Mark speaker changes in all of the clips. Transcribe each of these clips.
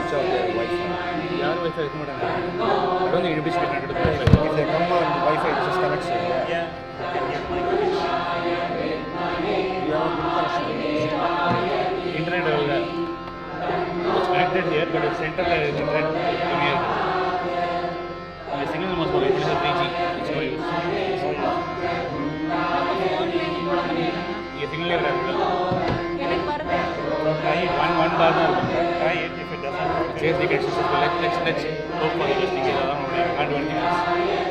Speaker 1: switch off their Wi-Fi.
Speaker 2: ಯಾರು wifi use ಮಾಡೋಣ ಅದೊಂದು ಇನ್ಬಿಸ್ಬೇಕು
Speaker 1: If they come on Wi-Fi, it just connects it.
Speaker 2: Yeah.
Speaker 1: You have a good connection.
Speaker 2: Internet it's connected here, but it's center there is internet from here. The signal is most it is a 3G. It's no use. ये signal ले रहा है try it one bar try it if it doesn't work change the case let's hope for the best thing I can't do anything else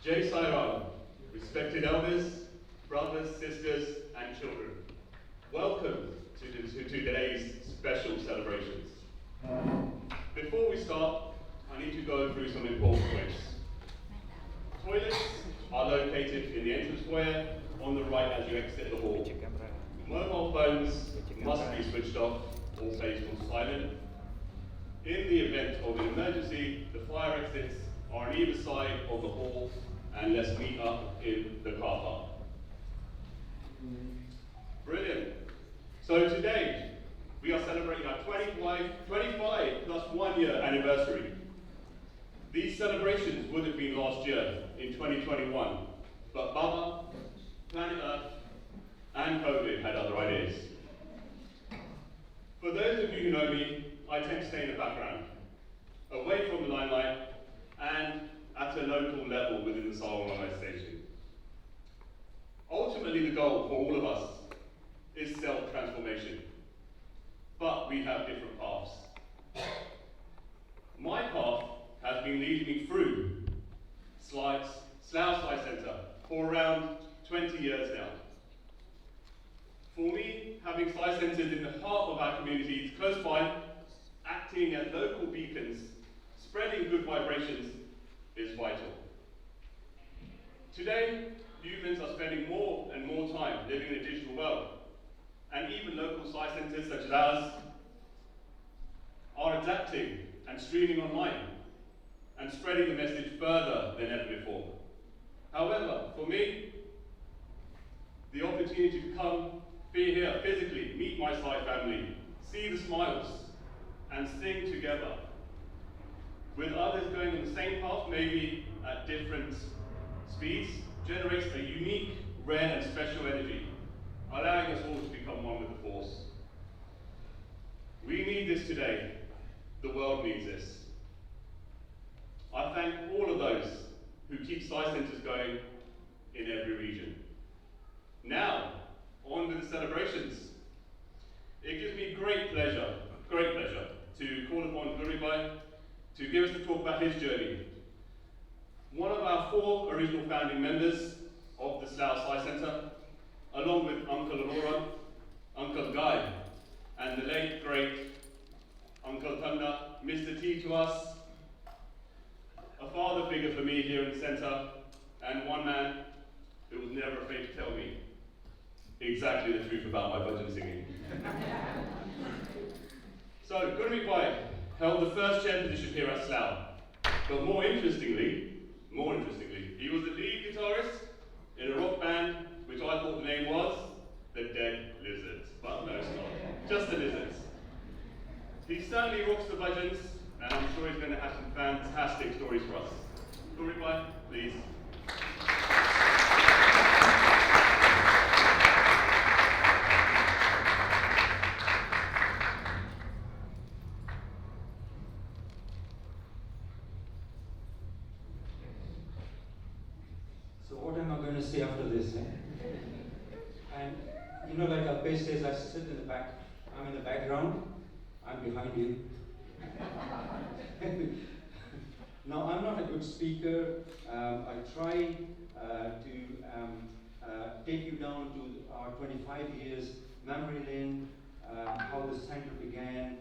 Speaker 3: Jai Sai Ram, respected elders, brothers, sisters, and children. Welcome to today's special celebrations. Before we start, I need to go through some important points. Toilets are located in the entrance foyer on the right as you exit the hall. Mobile phones must be switched off or placed on silent. In the event of an emergency, the fire exits are on either side of the hall, and let's meet up in the car park. Brilliant. So today, we are celebrating our 25 plus 1 year anniversary. These celebrations would have been last year, in 2021, but Baba, Planet Earth, and COVID had other ideas. For those of you who know me, I tend to stay in the background, away from the limelight, and at a local level within the Slough organisation. Ultimately, the goal for all of us is self-transformation, but we have different paths. My path has been leading me through Slough Sai Centre for around 20 years now. For me, having Sai Centres in the heart of our communities close by, acting as local beacons, spreading good vibrations is vital. Today, humans are spending more and more time living in a digital world, and even local Sai Centres such as ours are adapting and streaming online and spreading the message further than ever before. However, for me, the opportunity to come, be here physically, meet my Sai family, see the smiles, and sing together with others going on the same path, maybe at different speeds, generates a unique, rare, and special energy, allowing us all to become one with the force. We need this today. The world needs this. I thank all of those who keep Sai Centres going in every region. Now, on with the celebrations. It gives me great pleasure to call upon Guribai to give us the talk about his journey. One of our 4 original founding members of the Slough Sai Centre, along with Uncle Aurora, Uncle Guy, and the late great Uncle Tanda, Mr. T to us, a father figure for me here in the centre, and one man who was never afraid to tell me exactly the truth about my bhajan singing. So, Gurmeet Bhai held the first chair position here at Slough, but more interestingly, he was the lead guitarist in a rock band which I thought the name was the Dead Lizards, but no, it's not, just the Lizards. He certainly rocks the bhajans, and I'm sure he's going to have some fantastic stories for us. Gurmeet Bhai, please.
Speaker 4: So what am I going to say after this? And you know, like Alpesh says, I sit in the back. I'm in the background. I'm behind you. No, I'm not a good speaker. I try to take you down to our 25 years memory lane, how the center began,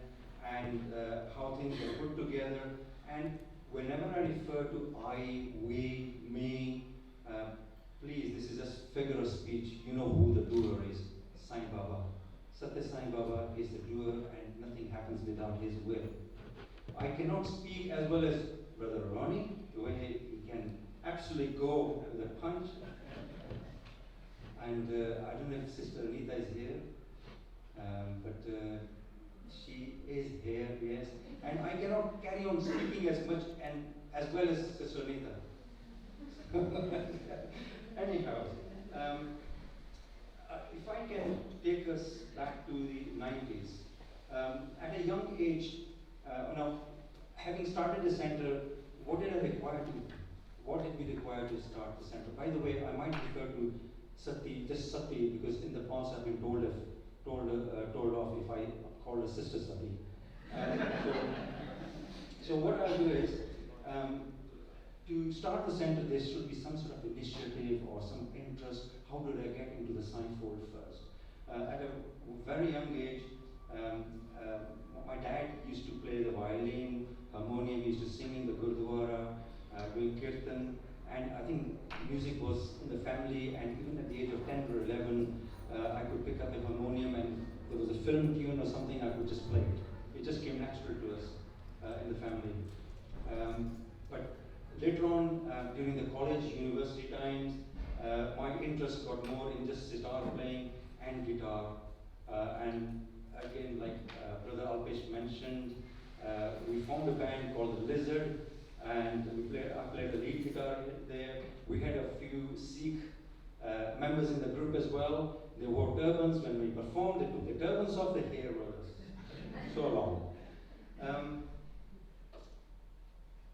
Speaker 4: and how things were put together. And whenever I refer to I, we, me, please, this is just figure of speech. You know who the doer is, Sai Baba. Satya Sai Baba is the doer, and nothing happens without his will. I cannot speak as well as Brother Ronnie, the way he can absolutely go with a punch. And I don't know if Sister Anita is here, but she is here, yes. And I cannot carry on speaking as much and as well as Sister Anita. Anyhow, if I can take us back to the 90s, at a young age, now, having started the center, what did we require to start the center? By the way, I might refer to Sati, just Sati, because in the past I've been told off if I call her Sister Sati. So what I'll do is, to start the center, there should be some sort of initiative or some interest. How did I get into the sign fold first? At a very young age, my dad used to play the violin, harmonium, he used to sing in the Gurdwara, doing kirtan, and I think music was in the family, and even at the age of 10 or 11, I could pick up a harmonium, and there was a film tune or something, I could just play it. It just came natural to us in the family. But later on, during the college, university times, my interest got more in just sitar playing and guitar. And again, like Brother Alpesh mentioned, we formed a band called The Lizard, and I played the lead guitar there. We had a few Sikh members in the group as well. They wore turbans. When we performed, they took the turbans off, their hair was so long.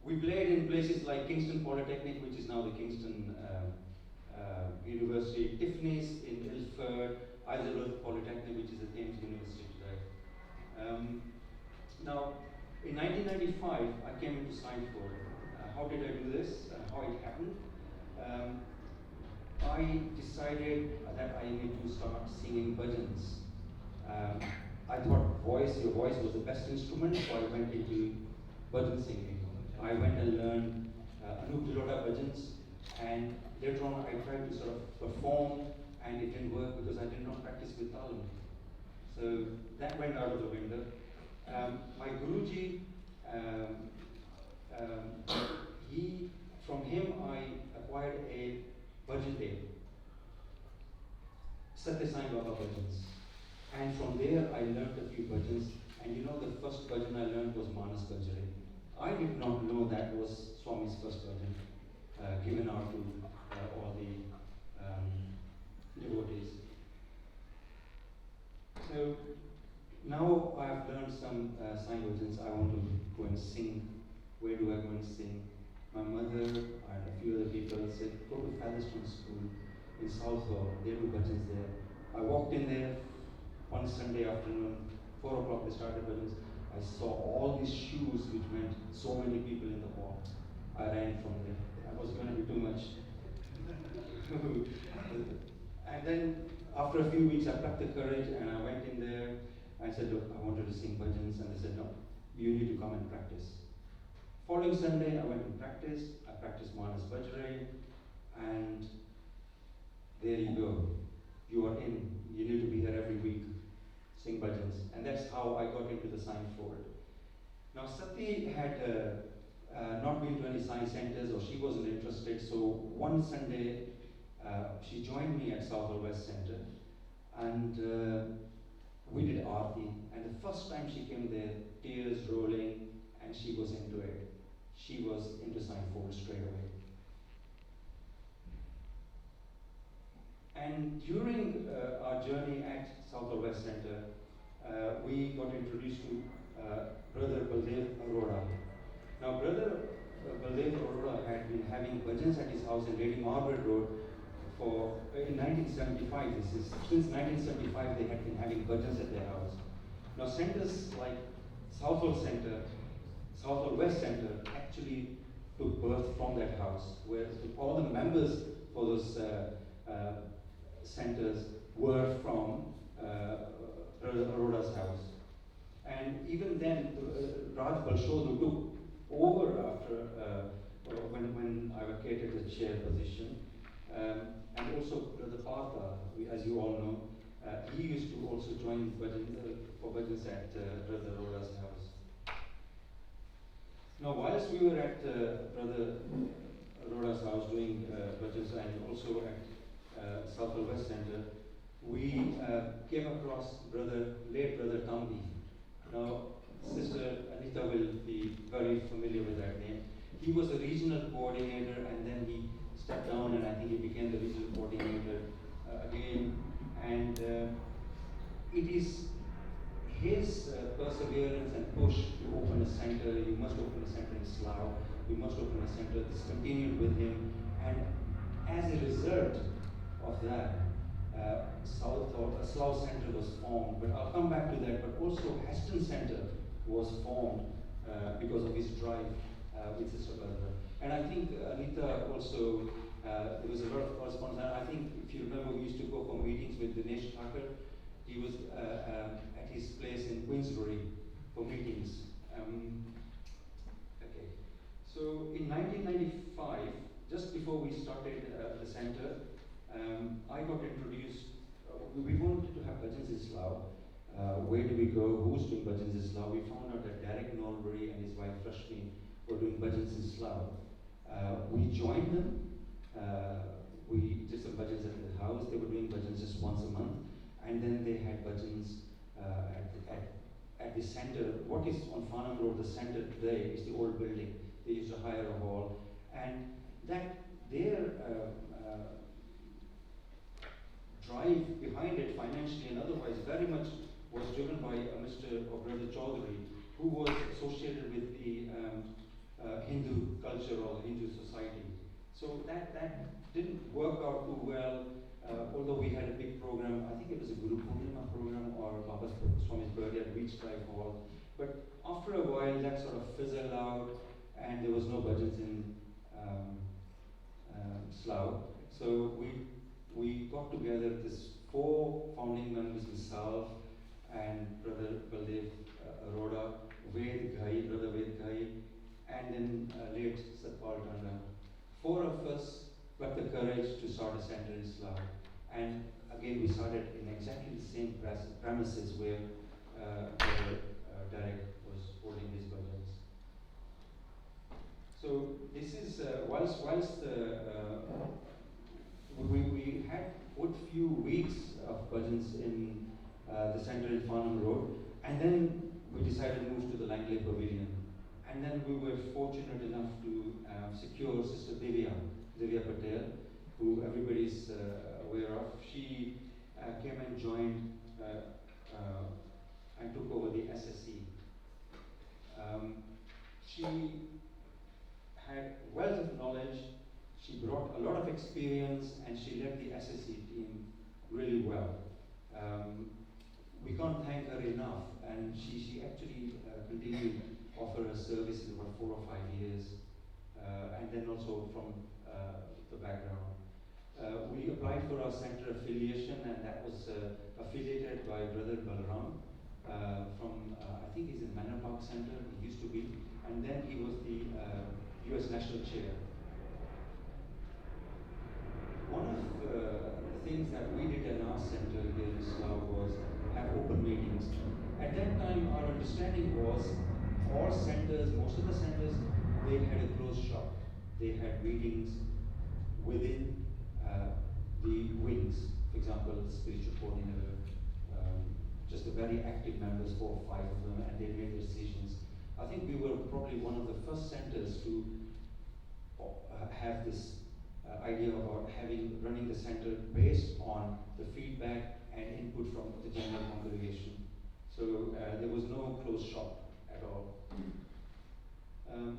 Speaker 4: We played in places like Kingston Polytechnic, which is now the Kingston University, Tiffany's in Ilford, Isleworth Polytechnic, which is the Thames University today. Now, in 1995, I came into Signford. How did I do this? How it happened? I decided that I need to start singing bhajans. I thought your voice was the best instrument, so I went into bhajan singing. I went and learned Anup Jalota bhajans, and later on I tried to sort of perform, and it didn't work because I did not practice with talam. So that went out of the window. My Guruji, from him I acquired a bhajan tape, Satya Sai Baba bhajans. And from there I learned a few bhajans, and you know the first bhajan I learned was Manas Bajare. I did not know that was Swami's first bhajan, given out to all the devotees. So now I have learned some Sai bhajans. I want to go and sing. Where do I go and sing? My mother and a few other people said, go to Featherstone School in Southall. They do bhajans there. I walked in there one Sunday afternoon, 4 o'clock they started bhajans. I saw all these shoes which meant so many people in the hall. I ran from there. I was going to be too much. And then after a few weeks I plucked the courage and I went in there. I said, look, I wanted to sing bhajans, and they said, no, you need to come and practice. Following Sunday I went to practice. I practiced Manas Bajare, and there you go. You are in. You need to be here every week. Sing bhajans, and that's how I got into the sign fold. Now Sati had not been to any sign centers, or she wasn't interested, so one Sunday she joined me at Southall West Center, and we did Aarti, and the first time she came there, tears rolling, and she was into it. She was into sign fold straight away. And during our journey at Southall West Center, we got introduced to Brother Baldev Arora. Now, Brother Baldev Arora had been having bhajans at his house in Lady Margaret Road in 1975. Since 1975 they had been having bhajans at their house. Now, centers like Southall Center, Southall West Center actually took birth from that house, where all the members for those centers were from Brother Arora's house. And even then, Raj Balshodhu took over after when I vacated the chair position. And also Brother Partha, as you all know, he used to also join for bhajans at Brother Arora's house. Now, whilst we were at Brother Arora's house doing bhajans, and also at Southall West Center, we came across late Brother Tambi. Now, Sister Anita will be very familiar with that name. He was a regional coordinator, and then he stepped down, and I think he became the regional coordinator again. And it is his perseverance and push to open a center. You must open a center in Slough. You must open a center. This continued with him, and as a result of that, Slough Center was formed. But I'll come back to that. But also Heston Center was formed because of his drive with Sister Barbara. And I think Anita also, there was a lot of correspondence. And I think if you remember, we used to go for meetings with Dinesh Thakur. He was at his place in Queensbury for meetings. Okay. So in 1995, just before we started the center, I got introduced. We wanted to have bhajans in Slough. Where do we go? Who's doing bhajans in Slough? We found out that Derek Norbury and his wife Rashmi were doing bhajans in Slough. We joined them. We did some bhajans at the house. They were doing bhajans just once a month. And then they had bhajans at the center. What is on Farnham Road, the center today, is the old building. They used to hire a hall. And that their drive behind it financially and otherwise very much was driven by Mr. or Brother Chaudhary, who was associated with the Hindu culture or Hindu society. So that didn't work out too well, although we had a big program. I think it was a Guru Purnima program or Baba Swami's birthday at Beach Drive Hall. But after a while, that sort of fizzled out, and there was no budgets in Slough. So we got together this 4 founding members, myself and Brother Baldev Arora, Ved Ghai, Brother Ved Ghai, and then late Satpal Tanda. 4 of us got the courage to start a center in Slough. And again, we started in exactly the same premises where Derek was holding his bhajans. So this is, whilst we had good few weeks of bhajans in the center in Farnham Road, and then we decided to move to the Langley Pavilion. And then we were fortunate enough to secure Sister Divya Patel, who everybody's aware of. She came and joined and took over the SSE. She had wealth of knowledge. She brought a lot of experience, and she led the SSE team really well. We can't thank her enough, and she actually continued to offer her service in about 4 or 5 years, and then also from the background. We applied for our center affiliation, and that was affiliated by Brother Balaram from, I think he's in Manor Park Center, he used to be, and then he was the US National Chair. One of the things that we did in our center here in Slough was have open meetings. At that time, our understanding was all centers, most of the centers, they had a closed shop. They had meetings within the wings. For example, the spiritual coordinator, just the very active members, 4 or 5 of them, and they made decisions. I think we were probably one of the first centers to have this idea about running the center based on the feedback and input from the general congregation. So there was no closed shop at all.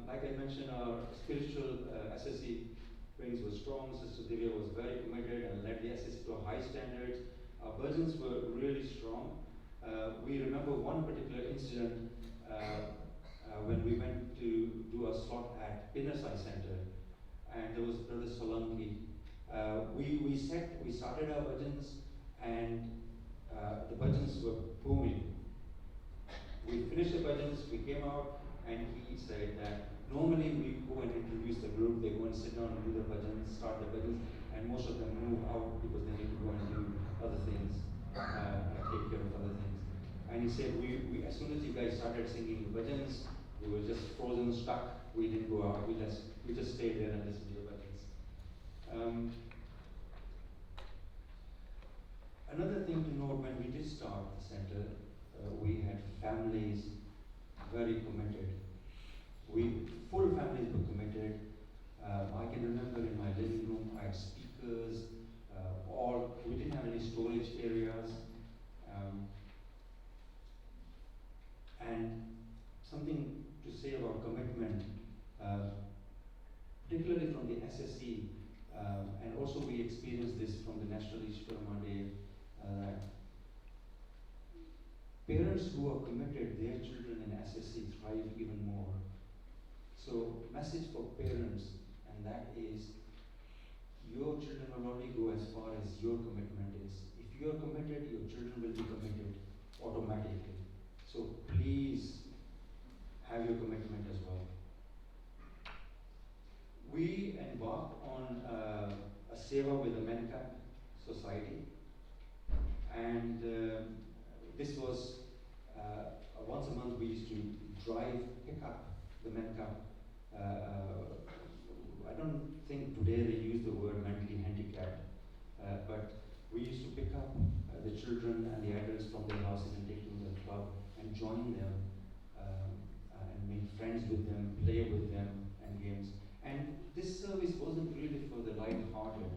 Speaker 4: Like I mentioned, our spiritual SSE wings were strong. Sister Divya was very committed and led the SSE to high standards. Our bhajans were really strong. We remember one particular incident when we went to do a slot at Pinasai Center, and there was Brother Solanki. We started our bhajans, and the bhajans were booming. We finished the bhajans, we came out, and he said that normally we go and introduce the group, they go and sit down and do the bhajans, start the bhajans, and most of them move out because they need to go and do other things, take care of other things. And he said, we as soon as you guys started singing the bhajans, we were just frozen, stuck. We didn't go out. We just stayed there and listened to the bhajans. Another thing to note, when we did start the center, we had families very committed. Full families were committed. I can remember in my living room, I had speakers. We didn't have any storage areas. And something to say about commitment, particularly from the SSE, and also we experienced this from the National Ishwarama Day, parents who are committed, their children in SSE thrive even more. So, message for parents, and that is your children will only go as far as your commitment is. If you are committed, your children will be committed automatically. So, please have your commitment as well. We embarked on a seva with the Mencap Society, and this was once a month we used to pick up the Mencap. I don't think today they use the word mentally handicapped, but we used to pick up the children and the adults from their houses and take them to the club and join them and make friends with them, play with them and games. And this service wasn't really for the light-hearted.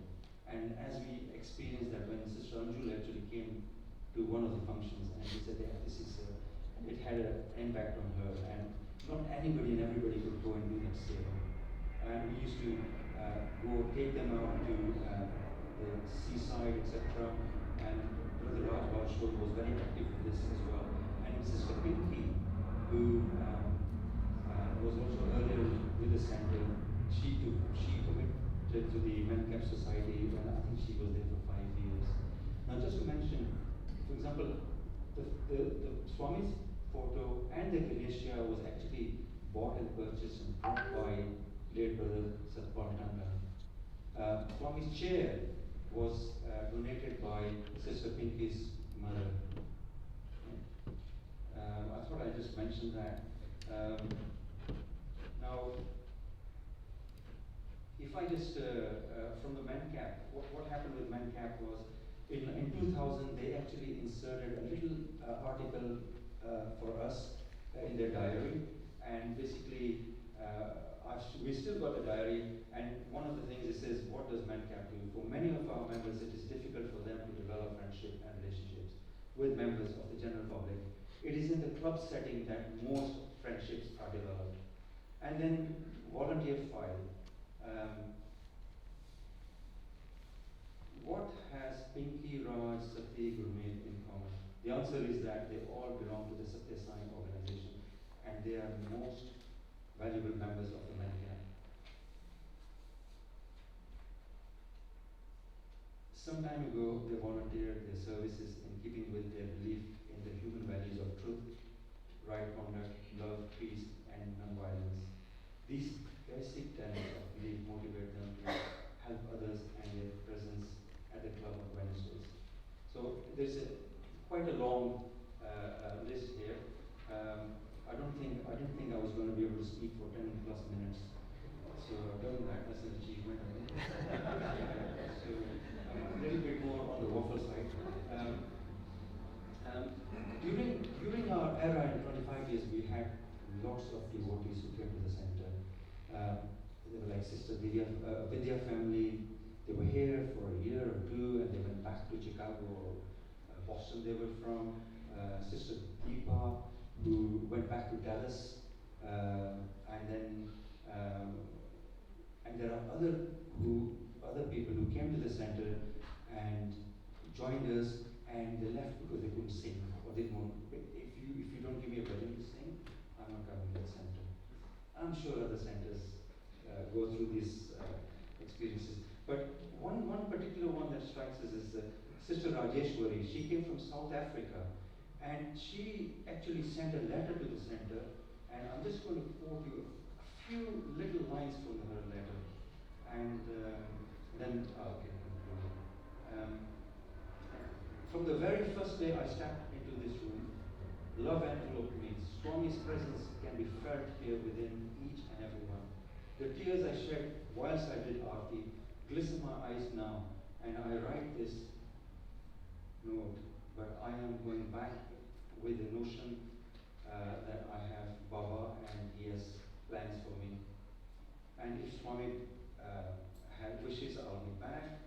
Speaker 4: And as we experienced that when Sister Anjul actually came to one of the functions and she said, yeah, this is, it had an impact on her. And not anybody and everybody could go and do that seva. And we used to go take them out to the seaside, etc. And Brother Raj Balshod was very active with this as well. And Sister Pinky, who was also earlier with the center, she committed to the Mencap Society, and I think she was there for 5 years. Now, just to mention, for example, the Swami's photo and the Ganesha was actually bought and purchased and bought by late Brother Satpal Tanda. Swami's chair was donated by Sister Pinky's mother. I thought I just mentioned that. Now, if I just, from the Mencap, what happened with Mencap was, in 2000, they actually inserted a little article for us in their diary, and basically, we still got the diary, and one of the things it says, what does Mencap do? For many of our members, it is difficult for them to develop friendship and relationships with members of the general public. It is in the club setting that most friendships are developed. And then volunteer file. What has Pinky, Raj, Sati, Gurmeet in common? The answer is that they all belong to the Satya Sai organization, and they are most valuable members of the Mencap. Some time ago, they volunteered their services in keeping with their belief in the human values of truth, right conduct, love, peace, and non-violence. These basic tenets of belief motivate them to help others and their presence at the club on Wednesdays. So there's quite a long list here. I didn't think I was going to be able to speak for 10 plus minutes. So I've done that. That's an achievement. So a little bit more on the waffle side. During our era in 25 years, we had lots of devotees who came to the center. They were like Sister Vidya family. They were here for a year or two, and they went back to Chicago or Boston. They were from Sister Deepa, who went back to Dallas, and there are other people who came to the center and joined us, and they left because they couldn't sing or they didn't want. If you don't give me a bhajan to sing, I'm not coming to the center. I'm sure other centers go through these experiences, but one particular one that strikes us is Sister Rajeshwari. She came from South Africa, and she actually sent a letter to the center, and I'm just going to quote you a few little lines from her letter, and then okay. From the very first day I stepped into this room, love enveloped me. Swami's presence can be felt here within each and every one. The tears I shed whilst I did Aarti glisten my eyes now, and I write this note, but I am going back with the notion that I have Baba and he has plans for me. And if Swami had wishes, I'll be back.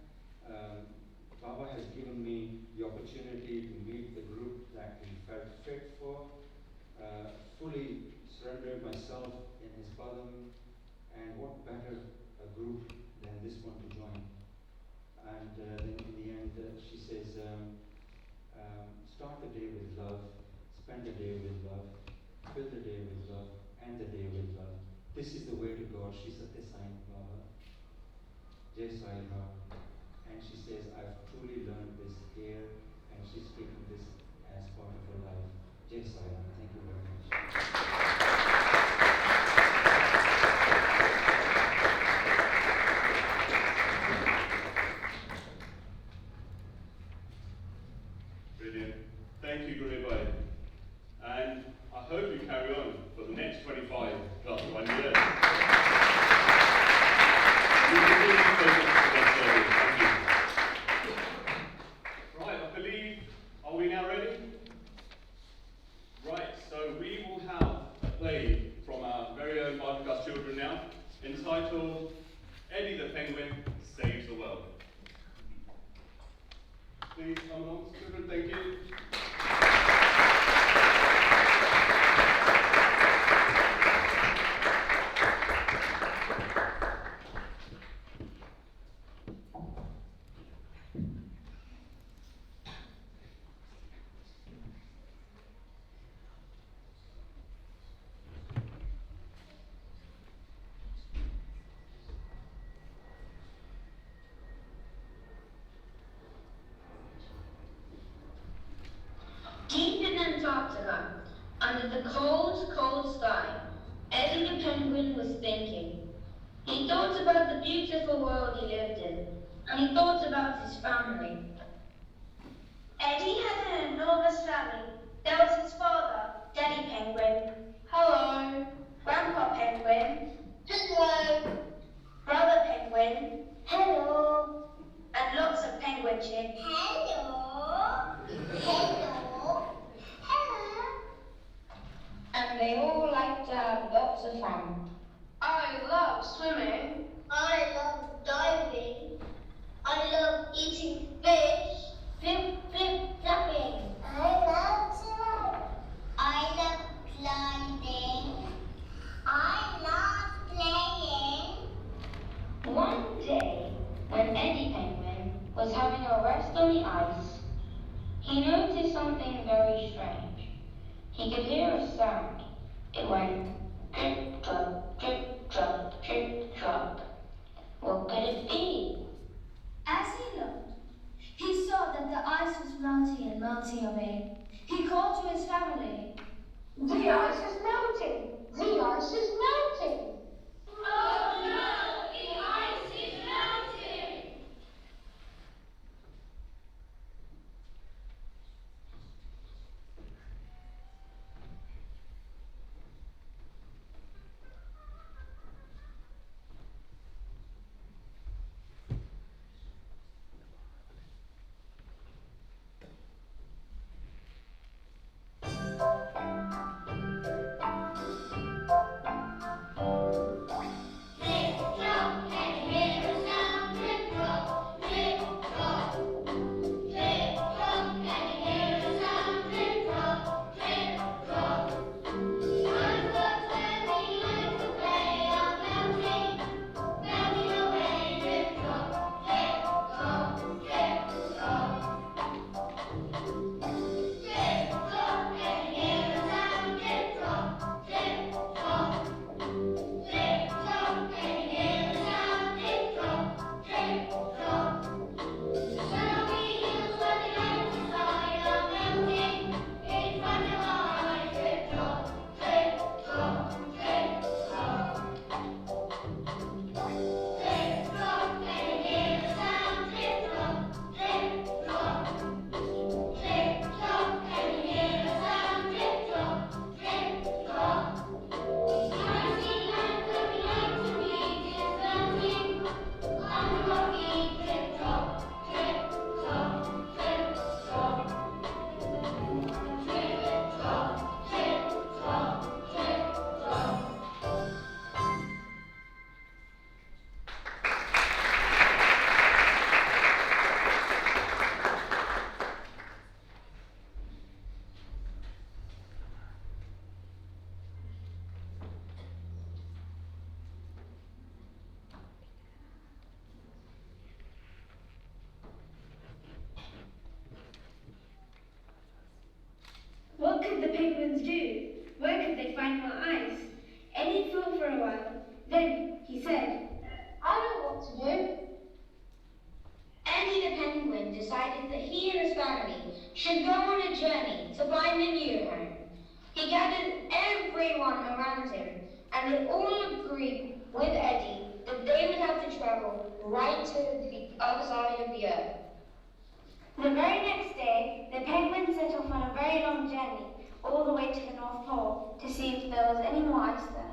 Speaker 4: Baba has given me the opportunity to meet the group that he felt fit for, fully surrendered myself in his padam, and what better a group than this one to join. And then in the end, she says, start the day with love, spend the day with love, fill the day with love, end the day with love. this is the way to God. She's Satya Sai Baba, Jai Sai Baba. And she says, I've truly learned this here, and she's taking this as part of her life. Jai Sai Ram. Thank you very much.
Speaker 3: Brilliant. Thank you, Guribhai. And I hope you carry on for the next 25 plus 1 year. We continue to focus on the next level. Thank you. Right, I believe, are we now ready? Right, so we will have a play from our very own podcast children now, entitled Eddie the Penguin Saves the World. Please come along, children, thank you.
Speaker 5: Deep in Antarctica, under the cold, cold sky, Eddie the penguin was thinking. He thought about the beautiful world he lived in, and he thought about his family. Eddie had an enormous family. There was his father, Daddy Penguin. Hello. Grandpa Penguin. Hello. Brother Penguin. Hello. And lots of penguin chicks. Hello. Hello. Hello. And they all like to have lots of fun. I love swimming. I love diving. I love eating fish. Flip, flip, flapping. I love swimming. I love climbing. I love playing. One day, when Eddie Penguin was having a rest on the ice, he noticed something very strange. He could hear a sound. It went drip, drop, drip, drop, drip, drop. What could it be?
Speaker 6: As he looked, he saw that the ice was melting and melting away. He called to his family.
Speaker 5: The ice is melting! The ice is melting!
Speaker 6: Oh no, the ice is melting! What could the penguins do? Where could they find more ice? Eddie thought for a while. Then he said, I know what to do.
Speaker 5: Eddie the penguin decided that he and his family should go on a journey to find a new home. He gathered everyone around him, and they all agreed with Eddie that they would have to travel right to the other side of the earth.
Speaker 6: The very next day, the penguins set off on a very long journey, all the way to the North Pole, to see if there was any more ice there.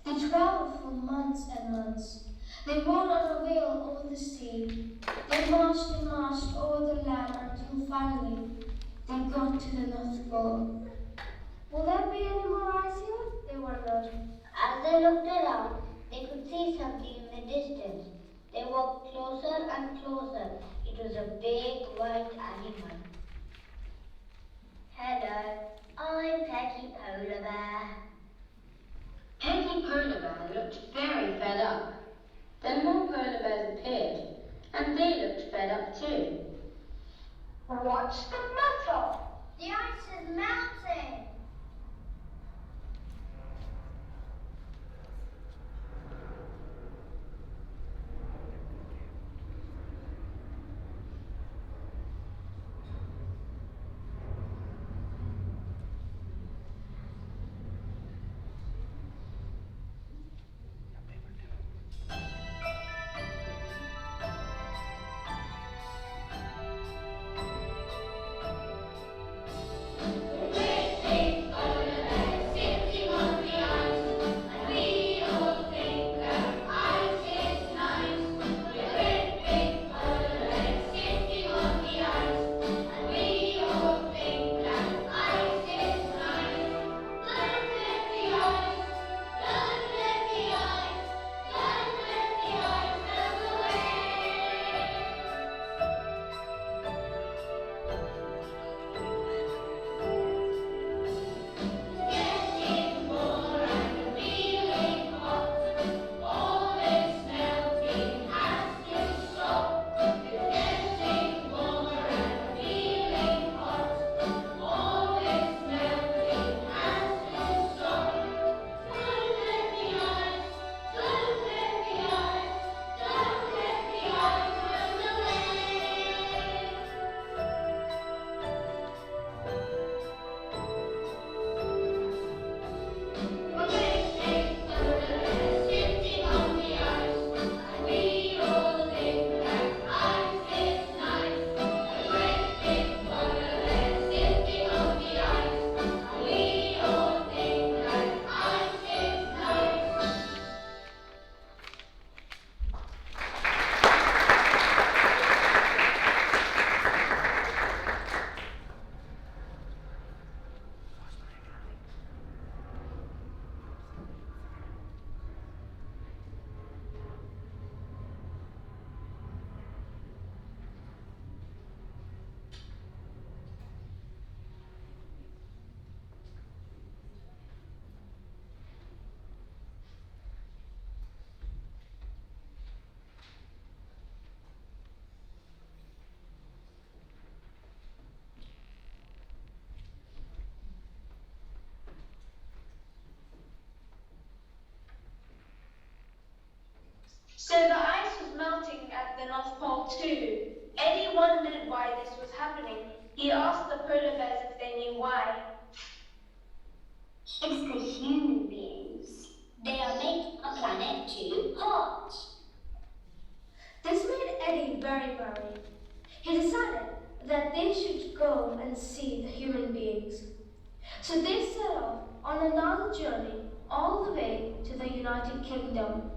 Speaker 6: They travelled for months and months. They rode on a wheel over the sea. They marched and marched over the land until finally they got to the North Pole. Will there be any more ice here? They wondered.
Speaker 7: As they looked around, they could see something in the distance. They walked closer and closer. It was a big white animal. Hello, I'm Peggy Polar Bear.
Speaker 5: Peggy Polar Bear looked very fed up. Then more polar bears appeared, and they looked fed up too.
Speaker 6: What's the matter?
Speaker 7: The ice is melting.
Speaker 6: So the ice was melting at the North Pole too. Eddie wondered why this was happening. He asked the polar bears if they knew why.
Speaker 7: It's the human beings. They are making our planet too hot.
Speaker 6: This made Eddie very worried. He decided that they should go and see the human beings. So they set off on another journey all the way to the United Kingdom.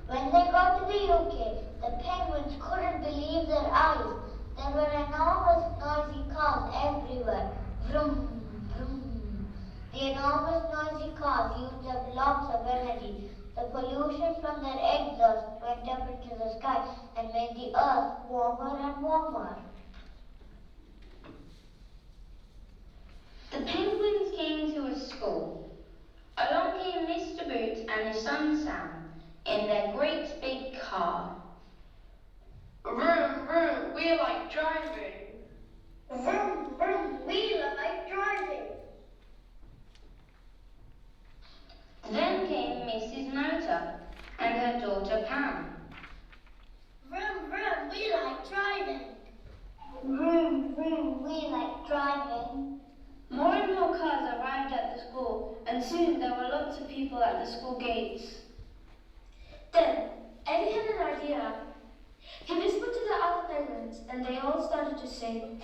Speaker 7: When they got to the UK, the penguins couldn't believe their eyes. There were enormous noisy cars everywhere. Vroom, vroom. The enormous noisy cars used up lots of energy. The pollution from their exhaust went up into the sky and made the earth warmer and warmer.
Speaker 5: The penguins came to a school. Along came Mr. Boots and his son Sam in their great big car.
Speaker 6: Vroom, vroom, we like driving.
Speaker 7: Vroom, vroom, we like driving.
Speaker 5: their daughter Pam.
Speaker 6: Vroom, vroom, we like driving.
Speaker 7: Vroom, vroom, we like driving.
Speaker 6: More and more cars arrived at the school, and soon there were lots of people at the school gates. Then, Eddie had an idea. He whispered to the other penguins, and they all started to sing.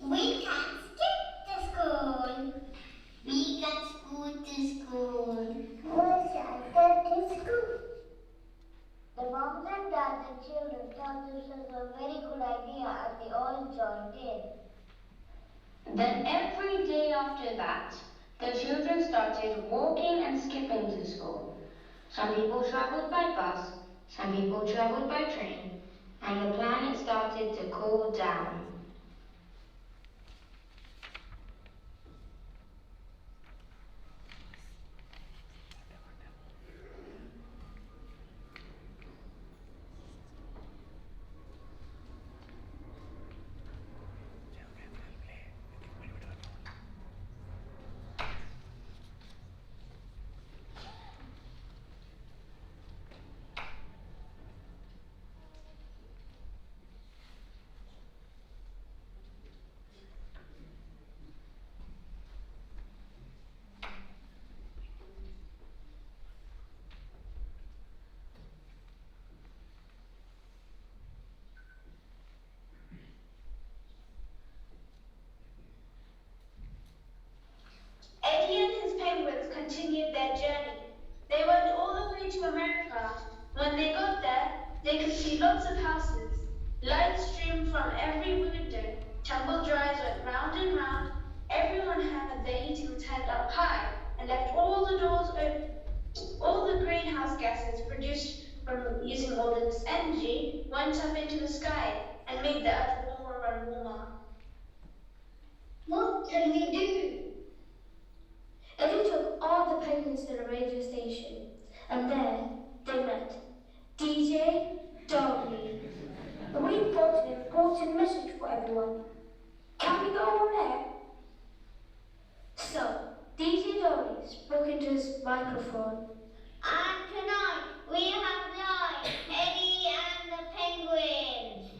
Speaker 7: We can skip to school. We can scoot to school. We shall get to school. The moms and dads and children thought this was a very good idea and they all joined in.
Speaker 5: Then every day after that, the children started walking and skipping to school. Some people travelled by bus, some people travelled by train, and the planet started to cool down.
Speaker 6: Eddie and his penguins continued their journey. They went all the way to America. When they got there, they could see lots of houses. Light streamed from every window. Tumble dryers went round and round. Everyone had their eating tent up high and left all the doors open. All the greenhouse gases produced from using all this energy went up into the sky and made the earth warmer and warmer.
Speaker 7: What can we do?
Speaker 6: Eddie took all the penguins to the radio station, and there they met DJ Dolly. We've got an important message for everyone. Can we go on air? So, DJ Dolly spoke into his microphone.
Speaker 7: And tonight we have live Eddie and the penguins.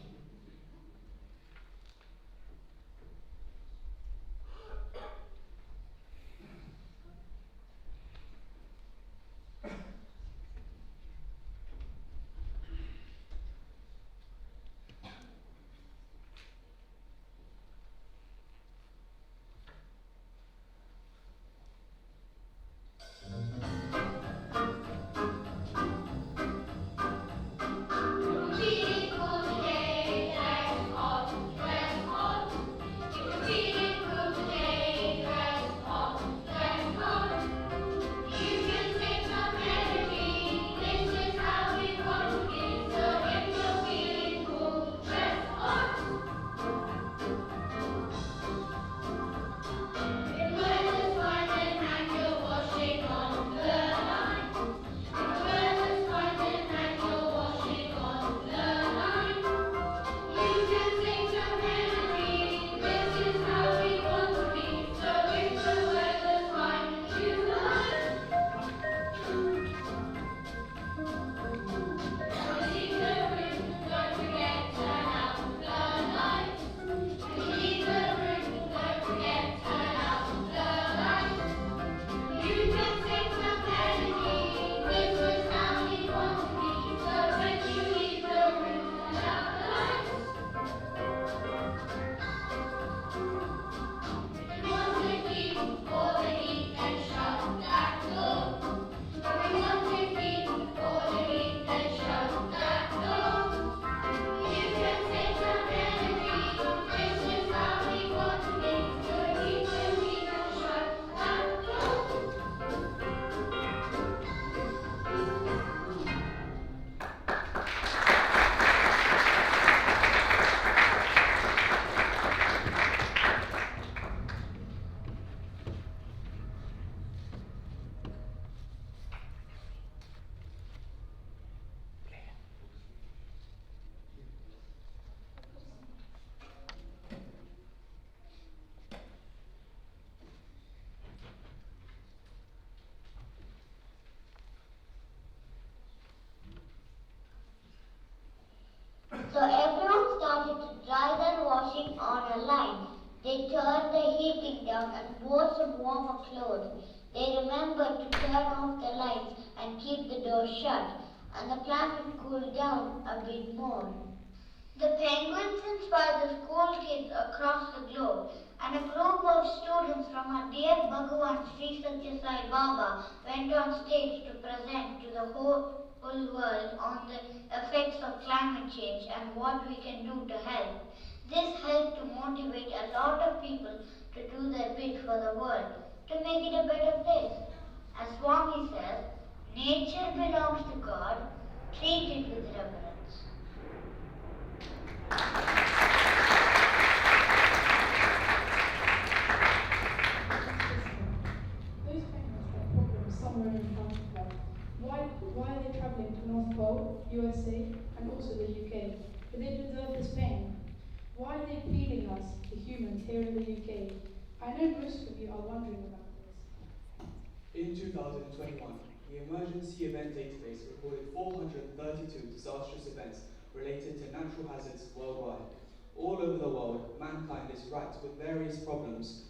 Speaker 7: They turned the heating down and wore some warmer clothes. They remembered to turn off the lights and keep the door shut, and the planet cooled down a bit more. The penguins inspired the school kids across the globe, and a group of students from our dear Bhagavan Sri Satya Sai Baba went on stage to present to the whole world on the effects of climate change and what we can do to help. This helped to motivate a lot of people to do their bit for the world, to make it a better place. As Swami says, nature belongs to God, treat it with reverence.
Speaker 8: Those penguins have problems somewhere in Antarctica. Why are they travelling to North Pole, USA, and also the UK? Do they deserve this pain? Why are they feeding us, the humans, here in the UK? I know most of you are wondering about this.
Speaker 9: In 2021, the Emergency Event Database recorded 432 disastrous events related to natural hazards worldwide. All over the world, mankind is racked with various problems.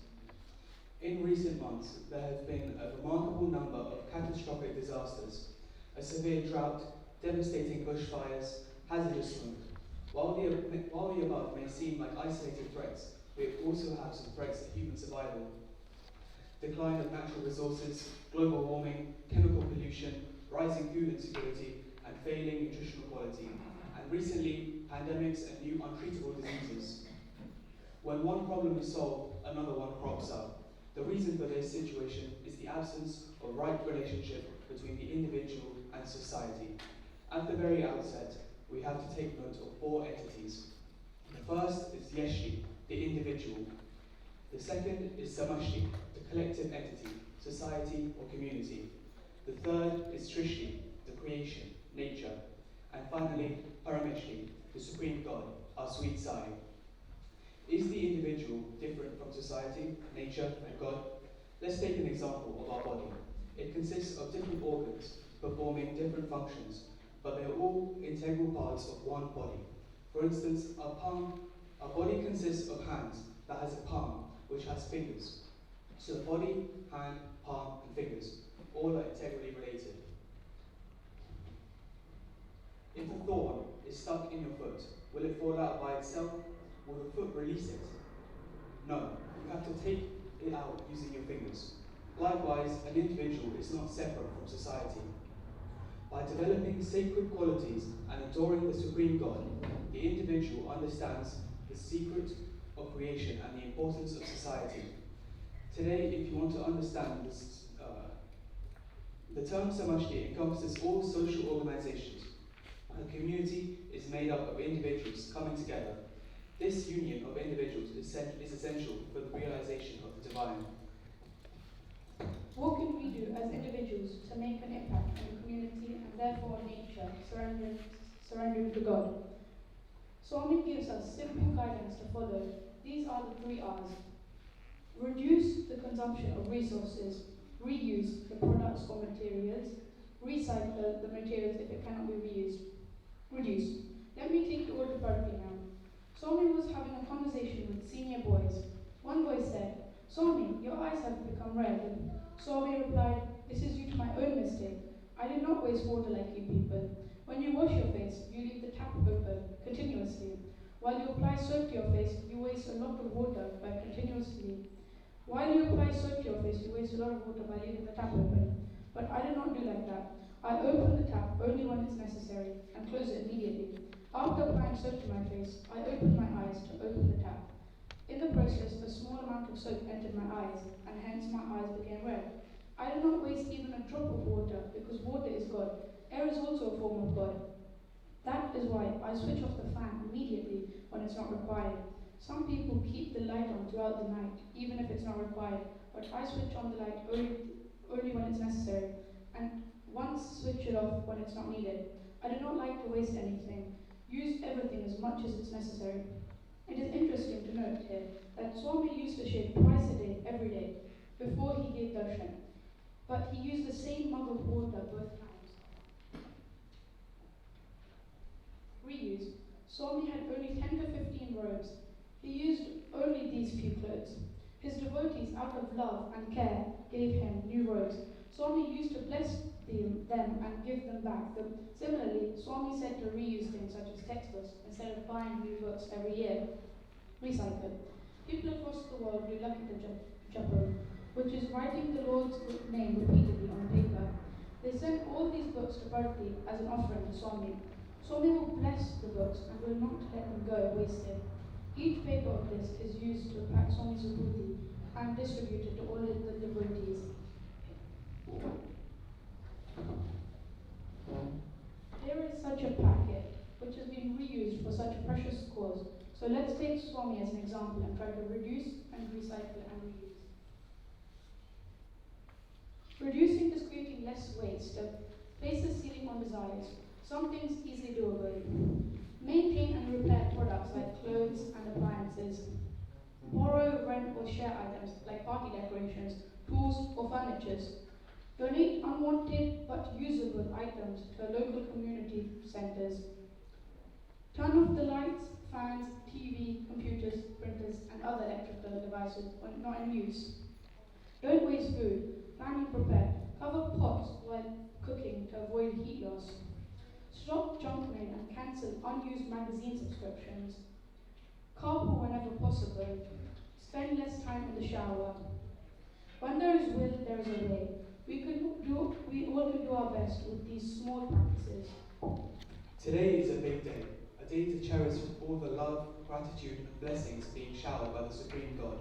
Speaker 9: In recent months, there have been a remarkable number of catastrophic disasters, a severe drought, devastating bushfires, hazardous smoke. While the above may seem like isolated threats, we also have some threats to human survival. Decline of natural resources, global warming, chemical pollution, rising food insecurity, and failing nutritional quality, and recently, pandemics and new untreatable diseases. When one problem is solved, another one crops up. The reason for this situation is the absence of right relationship between the individual and society. At the very outset, we have to take note of 4 entities. The first is Yeshli, the individual. The second is Samashti, the collective entity, society or community. The third is Srishti, the creation, nature. And finally, Parameshti, the supreme God, our sweet Sai. Is the individual different from society, nature, and God? Let's take an example of our body. It consists of different organs performing different functions, but they are all integral parts of one body. For instance, our body consists of hands that has a palm, which has fingers. So the body, hand, palm, and fingers, all are integrally related. If a thorn is stuck in your foot, will it fall out by itself? Will the foot release it? No, you have to take it out using your fingers. Likewise, an individual is not separate from society. By developing sacred qualities and adoring the supreme God, the individual understands the secret of creation and the importance of society. Today, if you want to understand this, the term Samashti encompasses all social organizations. A community is made up of individuals coming together. This union of individuals is essential for the realization of the divine.
Speaker 8: What can we do as individuals to make an impact on the community and therefore on nature, surrendering to God? Swami gives us simple guidance to follow. These are the 3 R's. Reduce the consumption of resources, reuse the products or materials, recycle the materials if it cannot be reused. Reduce. Let me take you automatically now. Swami was having a conversation with senior boys. One boy said, "Swami, your eyes have become red." Swami replied, "This is due to my own mistake. I did not waste water like you people. When you wash your face, you leave the tap open continuously. While you apply soap to your face, you waste a lot of water by continuously. While you apply soap to your face, you waste a lot of water by leaving the tap open. But I did not do like that. I open the tap only when it's necessary and close it immediately. After applying soap to my face, I opened my eyes to open the tap. In the process, a small amount of soap entered my eyes, and hence my eyes became red. I did not waste even a drop of water, because water is God. Air is also a form of God. That is why I switch off the fan immediately when it's not required. Some people keep the light on throughout the night, even if it's not required, but I switch on the light only when it's necessary, and once switch it off when it's not needed. I do not like to waste anything. Use everything as much as it's necessary." It is interesting to note here that Swami used to shave twice a day, every day, before he gave darshan, but he used the same mug of water both times. Reuse. Swami had only 10 to 15 robes. He used only these few clothes. His devotees, out of love and care, gave him new robes. Swami used to bless them and give them back. Similarly, Swami said to reuse things such as textbooks instead of buying new books every year. Recycle. People across the world do Lucky Japo, which is writing the Lord's name repeatedly on paper. They send all these books to Bharati as an offering to Swami. Swami will bless the books and will not let them go wasted. Each paper of this is used to pack Swami's Vibhuti and distributed to all of the devotees. Here is such a packet, which has been reused for such a precious cause. So let's take Swami as an example and try to reduce and recycle and reuse. Reducing is creating less waste. Place the ceiling on desires. Some things easily doable. Maintain and repair products like clothes and appliances. Borrow, rent or share items like party decorations, tools or furniture. Donate unwanted but usable items to local community centres. Turn off the lights, fans, TV, computers, printers and other electrical devices when not in use. Don't waste food. Plan and prepare. Cover pots while cooking to avoid heat loss. Stop junk mail and cancel unused magazine subscriptions. Carpool whenever possible. Spend less time in the shower. When there is will, there is a way. We all can do our best with these small practices.
Speaker 9: Today is a big day, a day to cherish all the love, gratitude and blessings being showered by the Supreme God.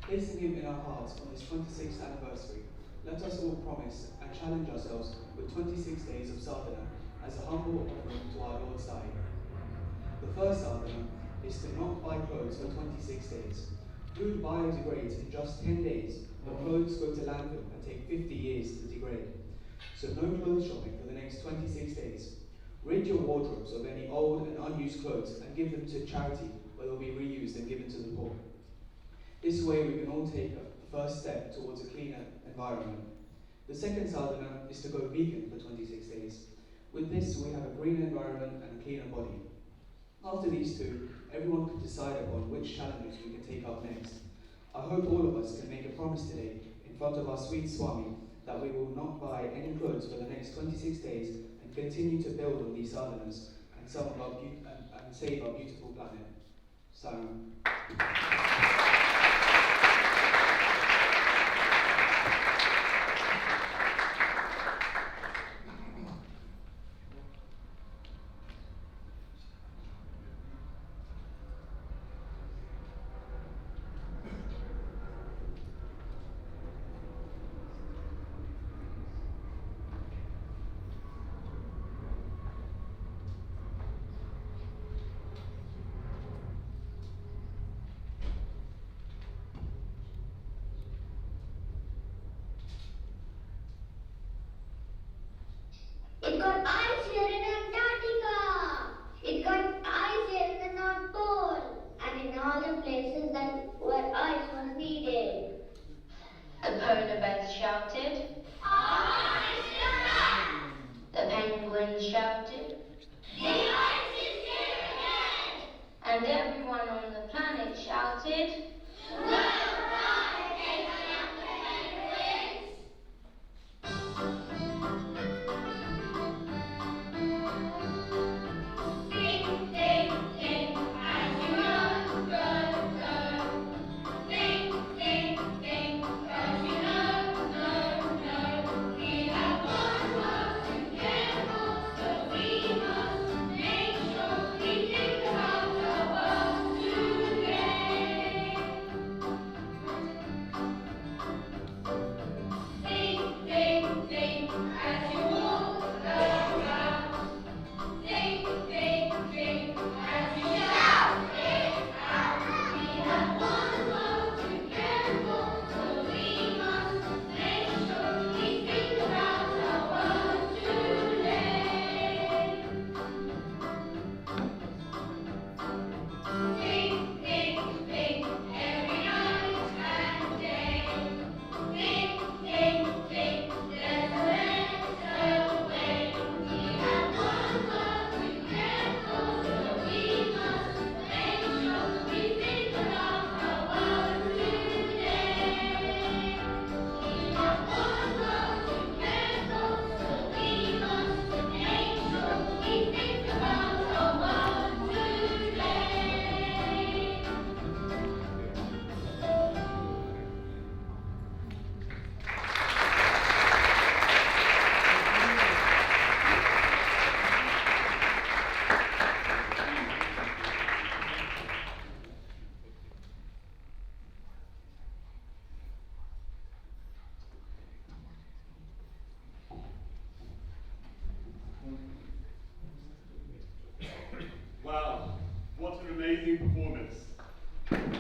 Speaker 9: Placing Him in our hearts on this 26th anniversary, let us all promise and challenge ourselves with 26 days of sadhana as a humble offering to our Lord Sai. The first sadhana is to not buy clothes for 26 days. Food biodegrades in just 10 days, but clothes go to landfill and take 50 years to degrade. So no clothes shopping for the next 26 days. Rid your wardrobes of any old and unused clothes and give them to charity where they'll be reused and given to the poor. This way we can all take the first step towards a cleaner environment. The second sadhana is to go vegan for 26 days. With this we have a greener environment and a cleaner body. After these two, everyone can decide upon which challenges we can take up next. I hope all of us can make a promise today in front of our sweet Swami that we will not buy any clothes for the next 26 days and continue to build on these sadhanas and save our beautiful planet. Saram.
Speaker 7: It got ice here in Antarctica. It got ice here in the North Pole. And in all the places where ice was needed.
Speaker 5: The polar bears shouted.
Speaker 7: Ice!
Speaker 5: The penguins shouted.
Speaker 7: The ice is here again!
Speaker 5: And everyone on the planet shouted.
Speaker 3: outstanding performance. And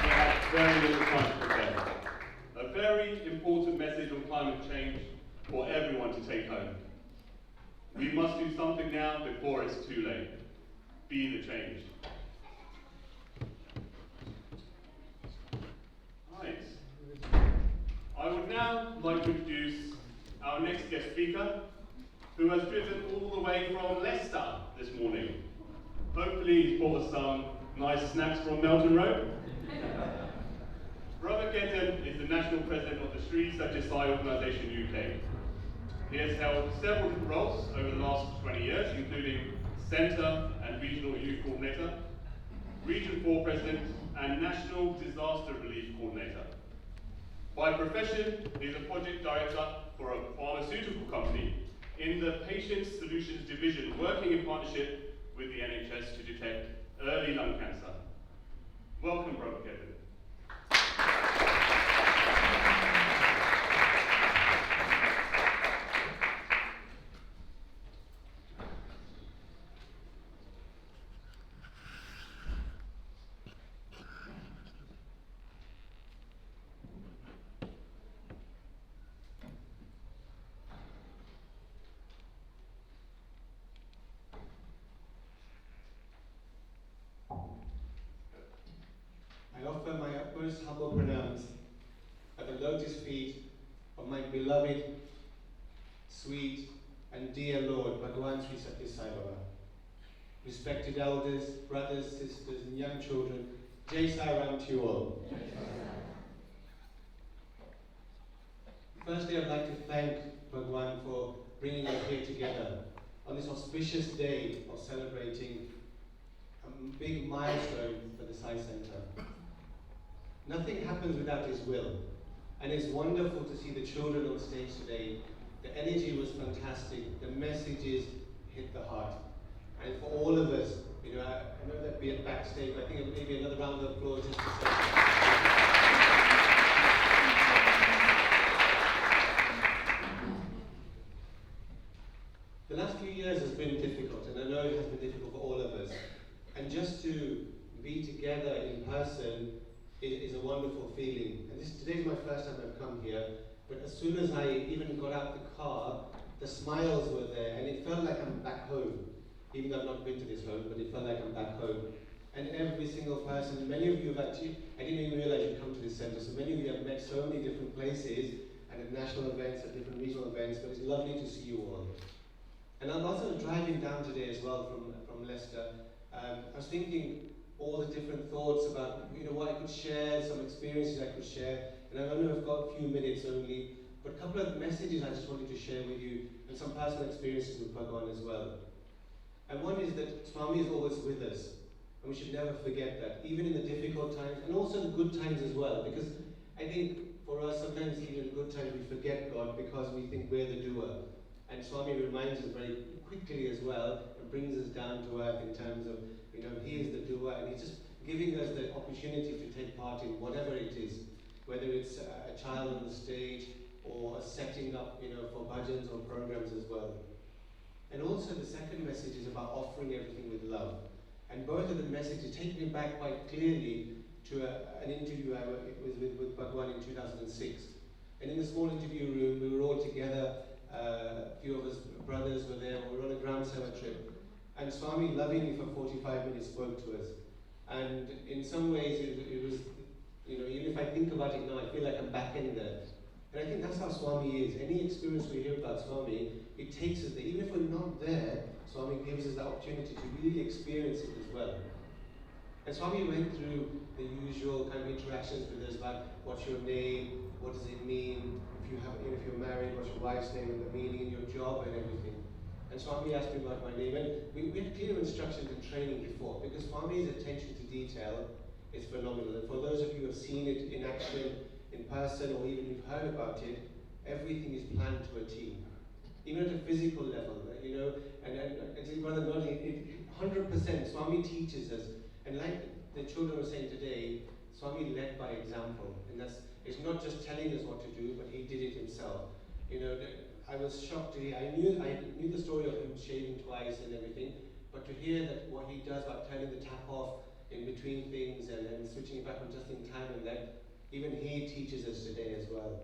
Speaker 3: they had very little time to prepare. A very important message on climate change for everyone to take home. We must do something now before it's too late. Be the change. Right. I would now like to introduce our next guest speaker, who has driven all the way from Leicester this morning. Hopefully he's brought us some nice snacks from Melton Road. Robert Getton is the National President of the Slough Sai organisation UK. He has held several different roles over the last 20 years, including Centre and Regional Youth Coordinator, Region 4 President, and National Disaster Relief Coordinator. By profession, he is a project director for a pharmaceutical company in the Patient Solutions Division, working in partnership with the NHS to detect early lung cancer. Welcome, Robert Getton.
Speaker 10: I offer my utmost humble pronounce at the lotus feet of my beloved, sweet, and dear Lord, Bhagwan Sri Satya Sai Baba. Respected elders, brothers, sisters, and young children, Jai Sai Ram to you all. Firstly, I'd like to thank Bhagwan for bringing us here together on this auspicious day of celebrating a big milestone for the Sai Centre. Nothing happens without his will, and it's wonderful to see the children on stage today. The energy was fantastic, the messages hit the heart. And for all of us, you know, I know that we're backstage, but I think maybe another round of applause just to say. The last few years has been difficult, and I know it has been difficult for all of us. And just to be together in person is a wonderful feeling. And today's my first time I've come here, but as soon as I even got out the car, the smiles were there, and it felt like I'm back home. Even though I've not been to this home, but it felt like I'm back home. And every single person, many of you have actually, I didn't even realize you'd come to this centre, so many of you have met so many different places, and at national events, at different regional events, but it's lovely to see you all. And I'm also driving down today as well from Leicester. I was thinking all the different thoughts about, you know, what I could share, some experiences I could share, and I know I've got a few minutes only, but a couple of messages I just wanted to share with you, and some personal experiences with Bhagwan as well. And one is that Swami is always with us, and we should never forget that, even in the difficult times, and also the good times as well, because I think for us, sometimes even in good times we forget God because we think we're the doer. And Swami reminds us very quickly as well, and brings us down to earth in terms of, you know, he is the doer, and he's just giving us the opportunity to take part in whatever it is, whether it's a child on the stage, or a setting up, you know, for bhajans or programs as well. And also the second message is about offering everything with love. And both of the messages take me back quite clearly to an interview I was with Bhagwan in 2006. And in the small interview room, we were all together, a few of us brothers were there, we were on a Gram Seva trip. And Swami lovingly for 45 minutes spoke to us. And in some ways it was, you know, even if I think about it now, I feel like I'm back in there. And I think that's how Swami is. Any experience we hear about Swami, it takes us there. Even if we're not there, Swami gives us the opportunity to really experience it as well. And Swami went through the usual kind of interactions with us about what's your name, what does it mean, if you're married, what's your wife's name, and the meaning in your job and everything. And Swami asked me about my name, and we had clear instructions and training before, because Swami's attention to detail is phenomenal. And for those of you who have seen it in action, in person, or even you've heard about it, everything is planned to a T. Even at a physical level, you know, and as his brother nodding, 100% Swami teaches us. And like the children were saying today, Swami led by example. And it's not just telling us what to do, but he did it himself. You know, I was shocked to hear. I knew the story of him shaving twice and everything, but to hear that what he does about turning the tap off in between things and switching it back on just in time, and that even he teaches us today as well.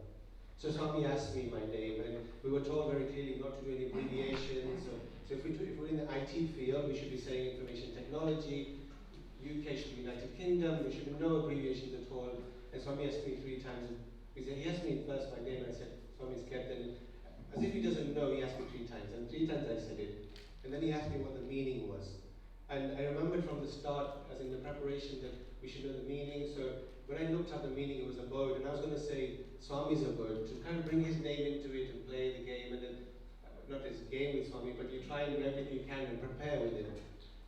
Speaker 10: So Swami asked me my name, and we were told very clearly not to do any abbreviations. So if we're in the IT field, we should be saying information technology. UK should be United Kingdom. There should be no abbreviations at all. And Swami asked me 3 times. He asked me first my name, and I said Swami's kept. And as if he doesn't know, he asked me 3 times, and 3 times I said it. And then he asked me what the meaning was. And I remembered from the start, as in the preparation, that we should know the meaning. So when I looked up the meaning, it was abode, and I was going to say Swami's abode, to kind of bring his name into it and play the game, and then, not as a game with Swami, but you try and do everything you can and prepare with him.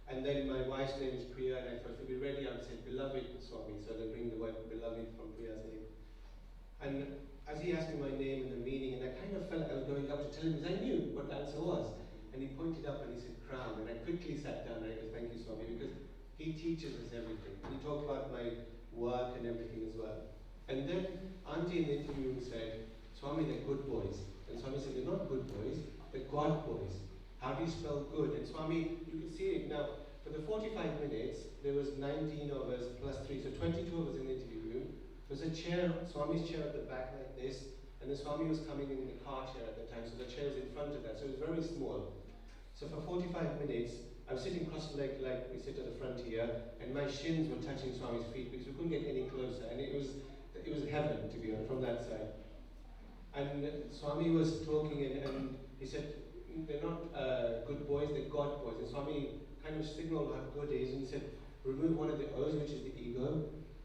Speaker 10: And then my wife's name is Priya, and I thought, if we ready, I would say beloved Swami, so they bring the word beloved from Priya's name. And as he asked me my name and the meaning, and I kind of felt like I was going up to tell him, because I knew what the answer was. And he pointed up and he said, crown, and I quickly sat down and I said, thank you Swami, because he teaches us everything. And he talked about my work and everything as well. And then Auntie in the interview room said, Swami, they're good boys. And Swami said, they're not good boys, they're God boys. How do you spell good? And Swami, you can see it now, for the 45 minutes, there was 19 of us plus 3, so 22 of us in the interview room. There was a chair, Swami's chair at the back like this, and the Swami was coming in the car chair at the time, so the chair was in front of that, so it was very small. So for 45 minutes, I was sitting cross-legged like we sit at the front here, and my shins were touching Swami's feet because we couldn't get any closer, and it was heaven, to be honest, from that side. And Swami was talking, and he said, they're not good boys, they're God boys. And Swami kind of signaled how good is, and he said, remove one of the O's, which is the ego,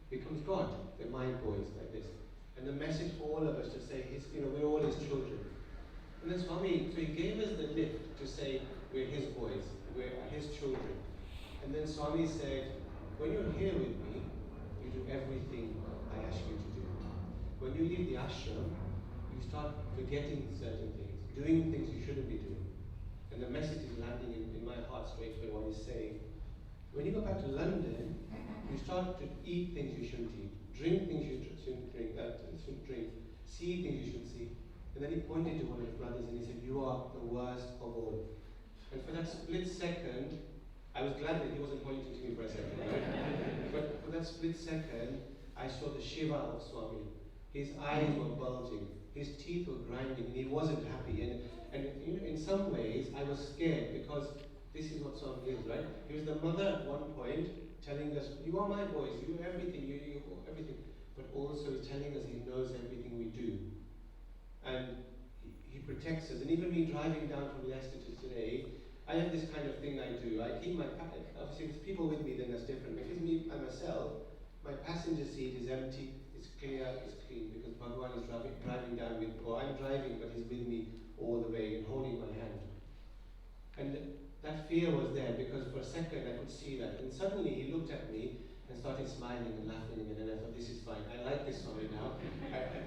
Speaker 10: becomes God. They're my boys, like this. And the message for all of us to say, we're all his children. And then Swami, so he gave us the lift to say, we're his boys, we're his children. And then Swami said, when you're here with me, you do everything I ask you to do. When you leave the ashram, you start forgetting certain things, doing things you shouldn't be doing. And the message is landing in my heart straight away what he's saying. When you go back to London, you start to eat things you shouldn't eat, drink things you shouldn't drink, see things you shouldn't see. And then he pointed to one of his brothers and he said, you are the worst of all. And for that split second, I was glad that he wasn't pointing to me for a second, right? But for that split second, I saw the Shiva of Swami. His eyes were bulging, his teeth were grinding, and he wasn't happy. And in some ways, I was scared because this is what Swami is, right? He was the mother at one point telling us, you are my boys, you are everything, you everything. But also he's telling us he knows everything we do. And he protects us. And even me driving down from Leicester to today, I have this kind of thing I do. I keep my, obviously if there's people with me, then that's different. If it's me by myself, my passenger seat is empty, it's clear, it's clean, because Bhagwan is driving down with, or I'm driving, but he's with me all the way and holding my hand. And that fear was there because for a second I could see that. And suddenly he looked at me and started smiling and laughing again, and I thought, this is fine. I like this Swami now.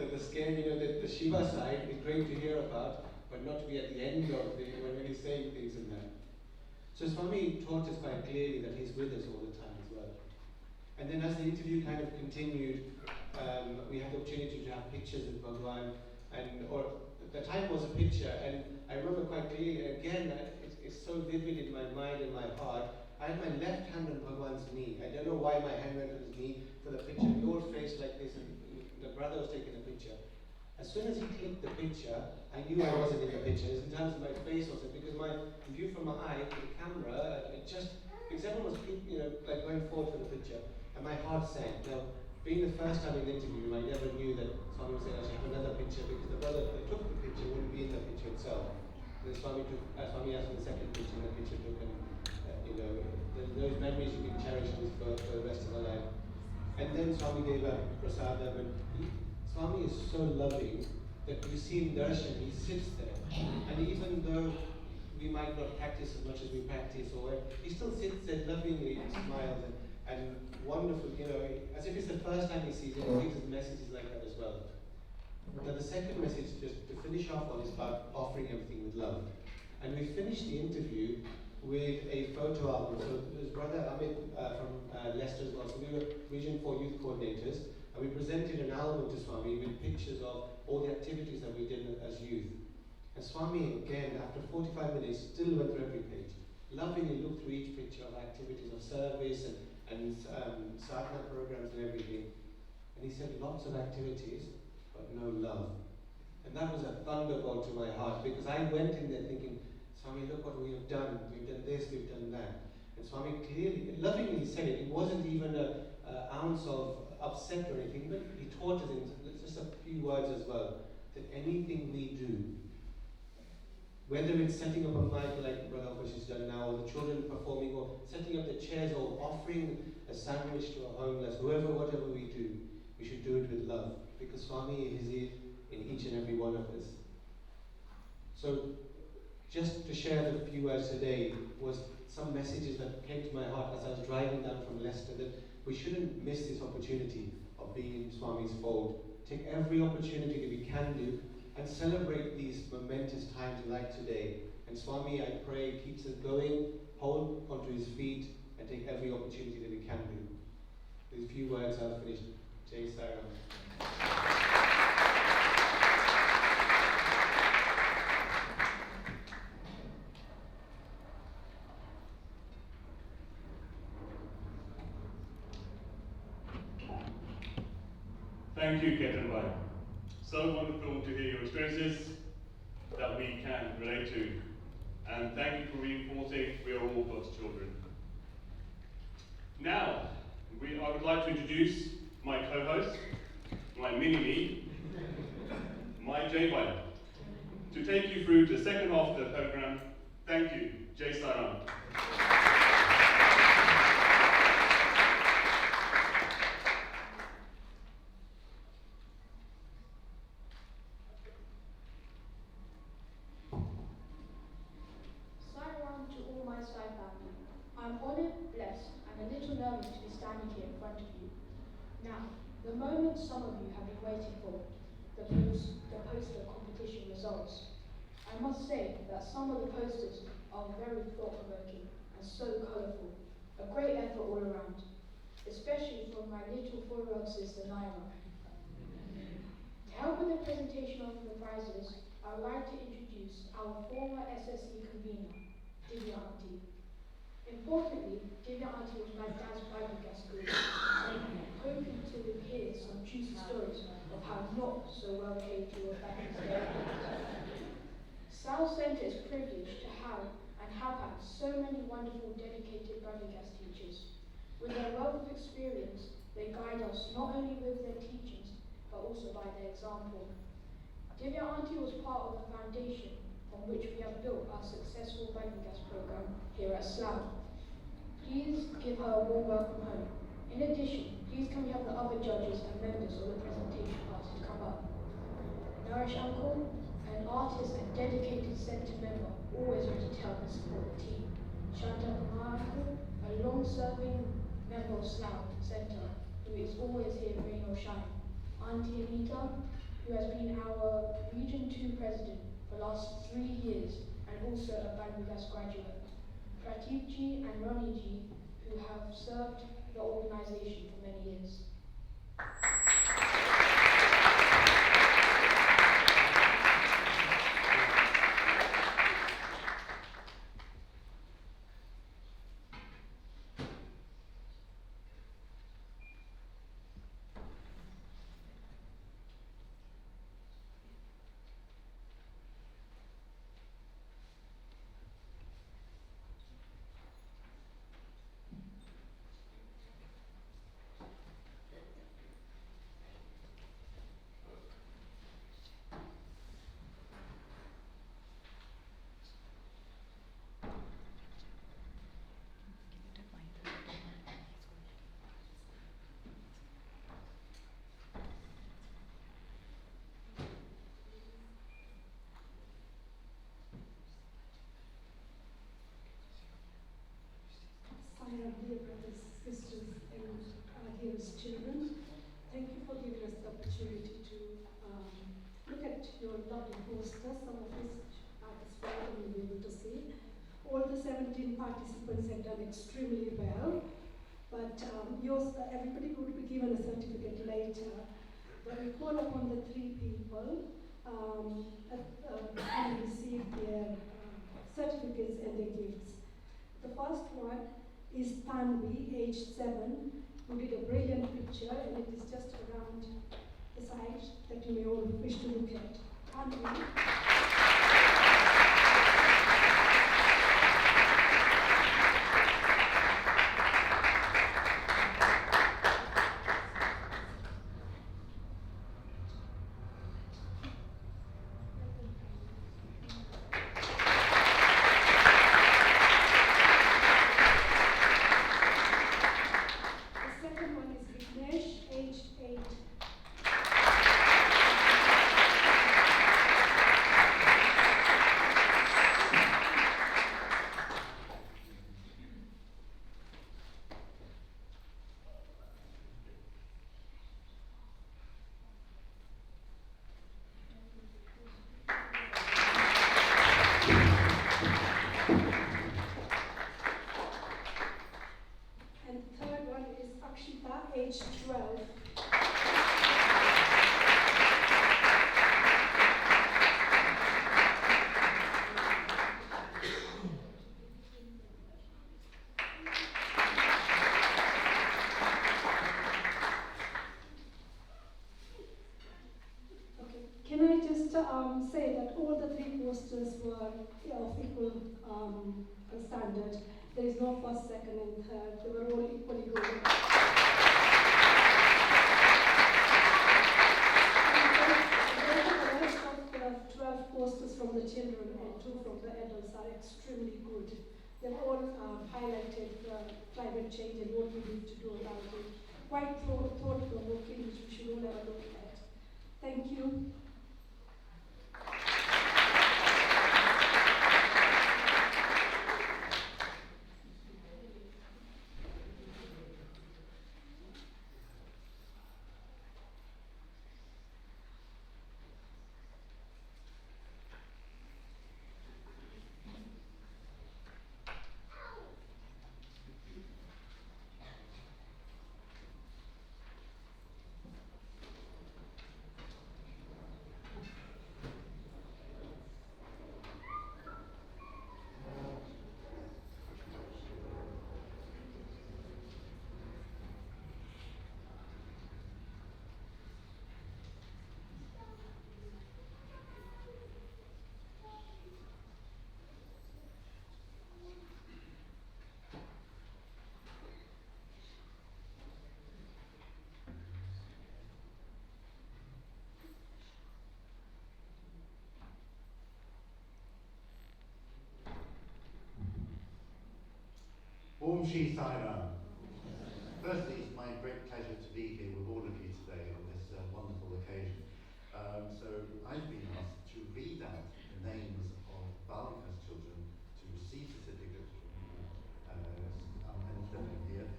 Speaker 10: The scare, the Shiva side is great to hear about, but not to be at the end of when he's saying things in that. So Swami taught us quite clearly that he's with us all the time as well. And then as the interview kind of continued, we had the opportunity to have pictures of Bhagwan, or the time was a picture, and I remember quite clearly, again, it's so vivid in my mind and my heart. I had my left hand on Bhagwan's knee. I don't know why my hand went on his knee for the picture. We all faced like this, and the brother was taking the picture. As soon as he clicked the picture, I knew I wasn't in the picture. In terms of my face also, because my view from my eye to the camera, because everyone was like going forward for the picture, and my heart sank. Now, being the first time in the interview, I never knew that Swami was saying I should have another picture because the brother that took the picture wouldn't be in the picture itself. Then Swami asked for the second picture, and the picture took, and those memories you can cherish for the rest of our life. And then Swami gave a prasadam, and Swami is so loving that you see in darshan, he sits there, and even though we might not practice as much as we practice, he still sits there lovingly and smiles and wonderful, as if it's the first time he sees it, he gives his messages like that as well. Now the second message, just to finish off on, is about offering everything with love. And we finished the interview with a photo album. So there's brother Amit from Leicester as well. So we were Region 4 youth coordinators, and we presented an album to Swami with pictures of all the activities that we did as youth. And Swami, again, after 45 minutes, still went through every page. Lovingly looked through each picture of activities of service and sadhana programs and everything. And he said, lots of activities, but no love. And that was a thunderbolt to my heart, because I went in there thinking, Swami, look what we have done. We've done this, we've done that. And Swami clearly, lovingly said it. It wasn't even an ounce of upset or anything, but he taught us in just a few words as well, that anything we do, whether it's setting up a mic like Brother Abush has done now, or the children performing, or setting up the chairs, or offering a sandwich to a homeless, whatever we do, we should do it with love, because Swami is here in each and every one of us. So, just to share the few words today was some messages that came to my heart as I was driving down from Leicester, that we shouldn't miss this opportunity of being in Swami's fold. Take every opportunity that we can do and celebrate these momentous times like today. And Swami, I pray, keeps us going, hold onto his feet, and take every opportunity that we can do. These few words I've finished. Jai Sai Ram.
Speaker 3: Thank you, Ketan Bhai. So wonderful to hear your experiences that we can relate to. And thank you for reinforcing we are all God's children. Now, I would like to introduce my co-host, my mini-me, my J-Bhai, to take you through the second half of the program. Thank you. Jai Sai Ram.
Speaker 8: I'm honoured, blessed, and a little nervous to be standing here in front of you. Now, the moment some of you have been waiting for, the poster competition results. I must say that some of the posters are very thought-provoking and so colourful. A great effort all around, especially from my little 4-year-old sister Naira. To help with the presentation of the prizes, I would like to introduce our former SSE convener, Divya Auntie. Importantly, Divya Auntie was my dad's Bible guest group, and I'm hoping to hear some juicy stories of how not so well behaved you were back in the day. Slough Centre is privileged to have and have had so many wonderful dedicated Bible guest teachers. With their wealth of experience, they guide us not only with their teachings, but also by their example. Divya Auntie was part of the foundation on which we have built our successful Bible guest program here at Slough. Please give her a warm welcome home. In addition, please can we have the other judges and members of the presentation party come up. Nourish Uncle, an artist and dedicated centre member, always ready to help and support the team. Shanta Kumar Uncle, a long-serving member of Slough Centre, who is always here rain or shine. Auntie Anita, who has been our Region 2 president for the last 3 years and also a Bangladesh graduate. Prateepji and Roniji, who have served the organisation for many years.
Speaker 11: Dear brothers, sisters, and dearest children, thank you for giving us the opportunity to look at your lovely posters, some of which are displayed and you'll be able to see. All the 17 participants have done extremely well, but everybody would be given a certificate later. But we call upon the 3 people and receive their certificates and their gifts. The first one is Tanvi, age 7, who did a brilliant picture, and it is just around the side that you may all wish to look at. Tanvi. The second one is Vignesh, aged 8. And the third one is Akshita, age 12. Okay. Can I just say that all the 3 posters were of equal standard. There is no first, second, and third. They were all equally good. The rest of the 12 posters from the children and 2 from the adults are extremely good. They've all highlighted climate change and what we need to do about it. Quite thought-provoking, which we should all have a look at. Thank you.
Speaker 12: Om Shri Sai Ram. Firstly, it's my great pleasure to be here with all of you today on this wonderful occasion. So I've been asked to read out the names of Balikas children to receive certificates from and here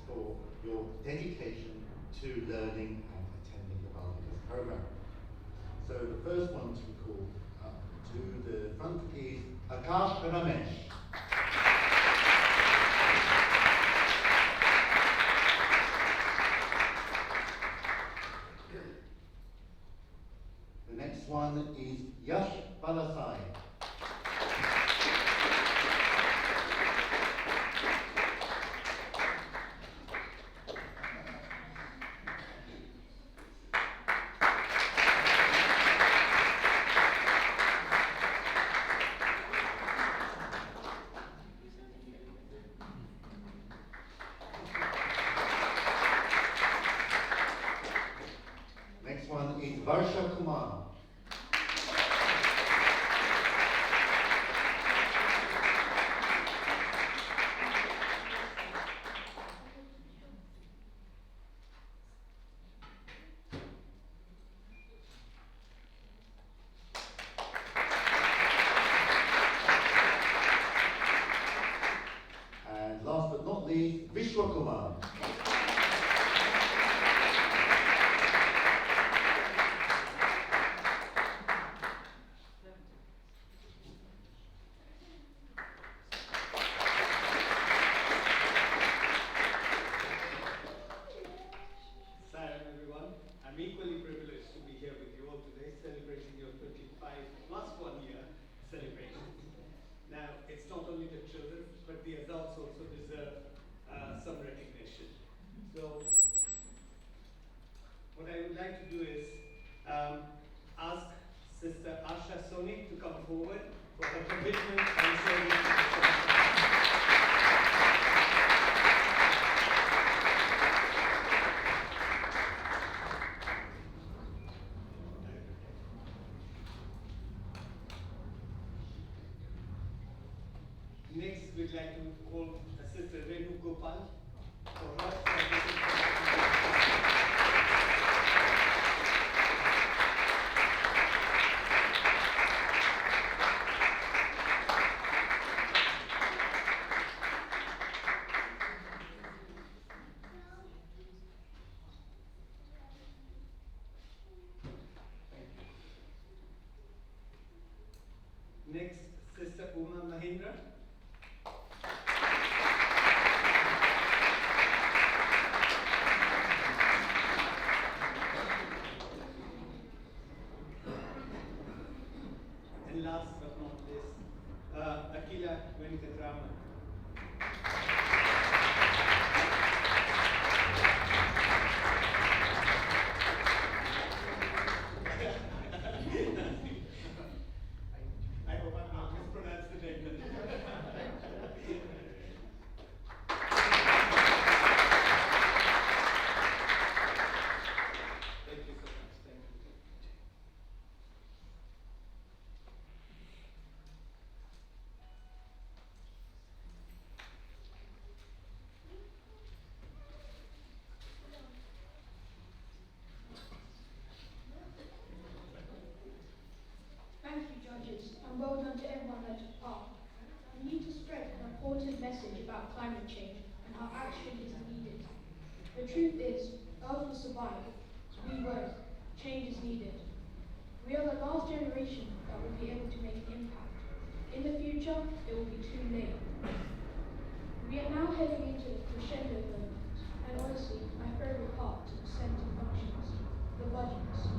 Speaker 12: for your dedication to learning and attending the Balikas program. So the first one to call up to the front is Akash Ramesh. The next one is Yash Balasai. Next one is Varsha Kumar. And last but not least, Vishwa Kumar.
Speaker 10: Salam everyone. I'm equally privileged to be here with you all today, celebrating your
Speaker 13: some recognition. So what I would like to do is ask Sister Asha Soni to come forward for her commitment and service to the society. Next, we'd like to call Sister Renu Gopal for her service. Next, Sister Uma Mahindra. And last but not least, Akila Venkatraman. I hope I'm not mispronounced the name. Thank you so much. Thank you.
Speaker 8: Thank you, judges, and well done to everyone that took part. We need to spread an important message about climate change and how action is needed. The truth is, Earth will survive. We won't. Change is needed. We are the last generation that will be able to make an impact. In the future, it will be too late. We are now heading into the crescendo moment, and honestly, my favourite part to the centre functions, the budgets.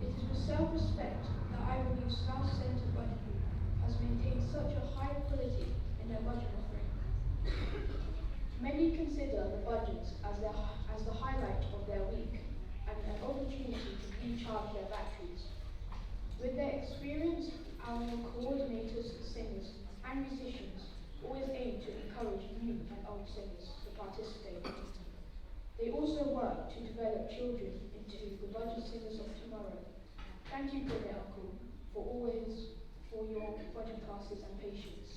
Speaker 8: It is with self-respect that I believe Slough Centre Budget Group has maintained such a high quality in their budget offering. Many consider the budgets as the highlight of their week and an opportunity to recharge their batteries. With their experience, our coordinators, singers and musicians always aim to encourage new and old singers to participate. They also work to develop children into the budget singers of tomorrow. Thank you, Brother Uncle, for your budget classes and patience.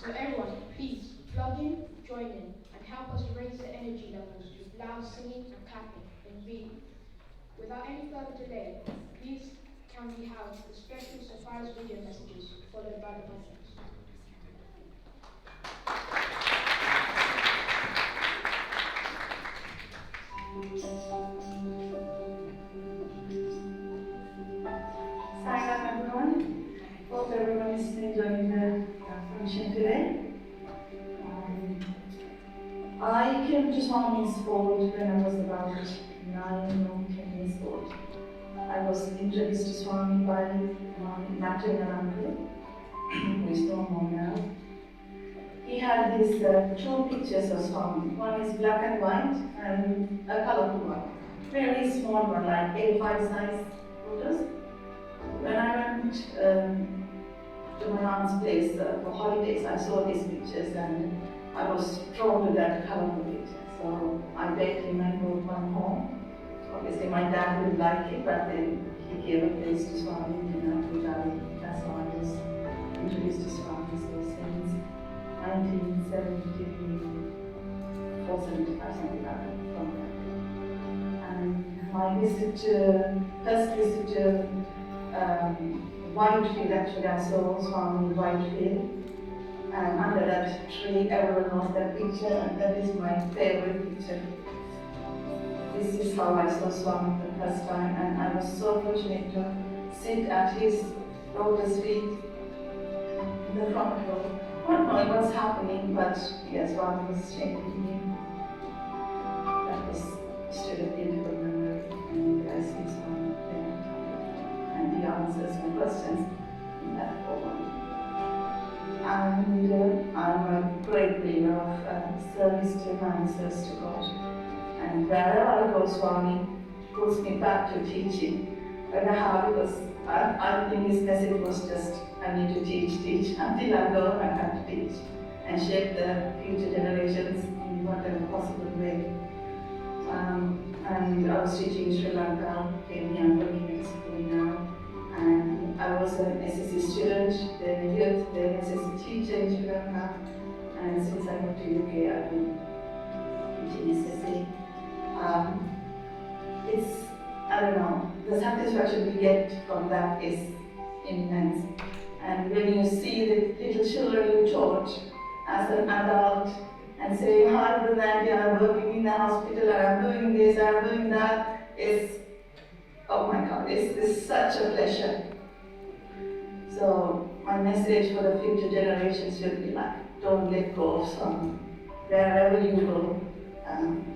Speaker 8: So everyone, please plug in, join in, and help us raise the energy levels with loud singing and clapping in V. Without any further delay, please can we have the special surprise video messages followed by the budgets.
Speaker 14: Sign up, everyone. Hope everyone is enjoying the function today. I came to Swami's fold when I was about 9 or 10 years old. I was introduced to Swami by my maternal uncle, who is no more now. He had these two pictures of Swami. One is black and white and a colorful one. Very small one, like A5 size photos. When I went to my aunt's place for holidays, I saw these pictures and I was drawn to that colorful picture. So I begged him and brought one home. Obviously my dad didn't like it, but then he gave a place to Swami in Abu Dhabi. That's how I was introduced to Swami. So since 1974, 75, something like that, from that. And my first visit to Whitefield, actually I saw Swami in Whitefield. And under that tree, everyone knows that picture, and that is my favorite picture. This is how I saw Swami the first time, and I was so fortunate to sit at his lotus feet in the front row. Not knowing what's happening, but yes, Swami was changing me. That was still a beautiful memory, and I see Swami there, and he answers my questions in that form. And I'm a great believer of service to man, service to God. And wherever I go, Swami pulls me back to teaching. But I have, because I think his message was just, I need to teach, until I go and have to teach and shape the future generations in whatever possible way. And I was teaching in Sri Lanka, Kenya, I'm working in school now. And I was an SSC student, then a youth, then an SSC teacher in Sri Lanka. And since I moved to UK, I've been teaching SSC. It's, I don't know, the satisfaction we get from that is immense. And when you see the little children you taught as an adult and say, hi, Brother Andy, I'm working in the hospital, and I'm doing this, I'm doing that, it's, oh my God, it's such a pleasure. So my message for the future generations will be like, don't let go of someone. Wherever you go,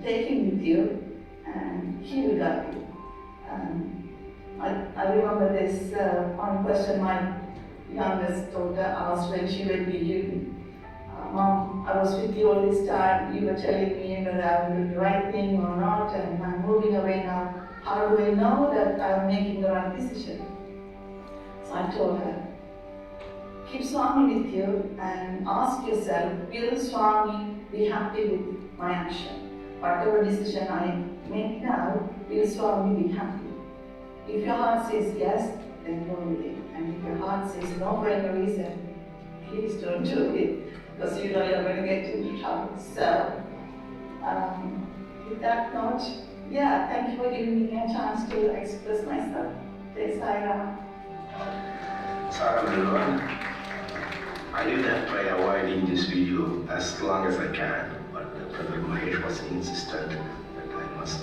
Speaker 14: take him with you, and he will guide you. I remember this one question my youngest daughter asked when she went to uni. Mom, I was with you all this time, you were telling me whether I will do the right thing or not, and I'm moving away now. How do I know that I'm making the right decision? So I told her, keep Swami with you and ask yourself, will Swami be happy with my action? Whatever decision I make now, will Swami be happy? If your heart says yes, then go with it. And if your heart says no for any reason, please don't do it, because you know you're going to get into trouble. So, with that note, yeah, thank you for giving me a chance to express myself. Jai Sai Ram.
Speaker 15: Salam everyone. I did that by avoiding this video as long as I can, but Brother Mahesh was insistent that I must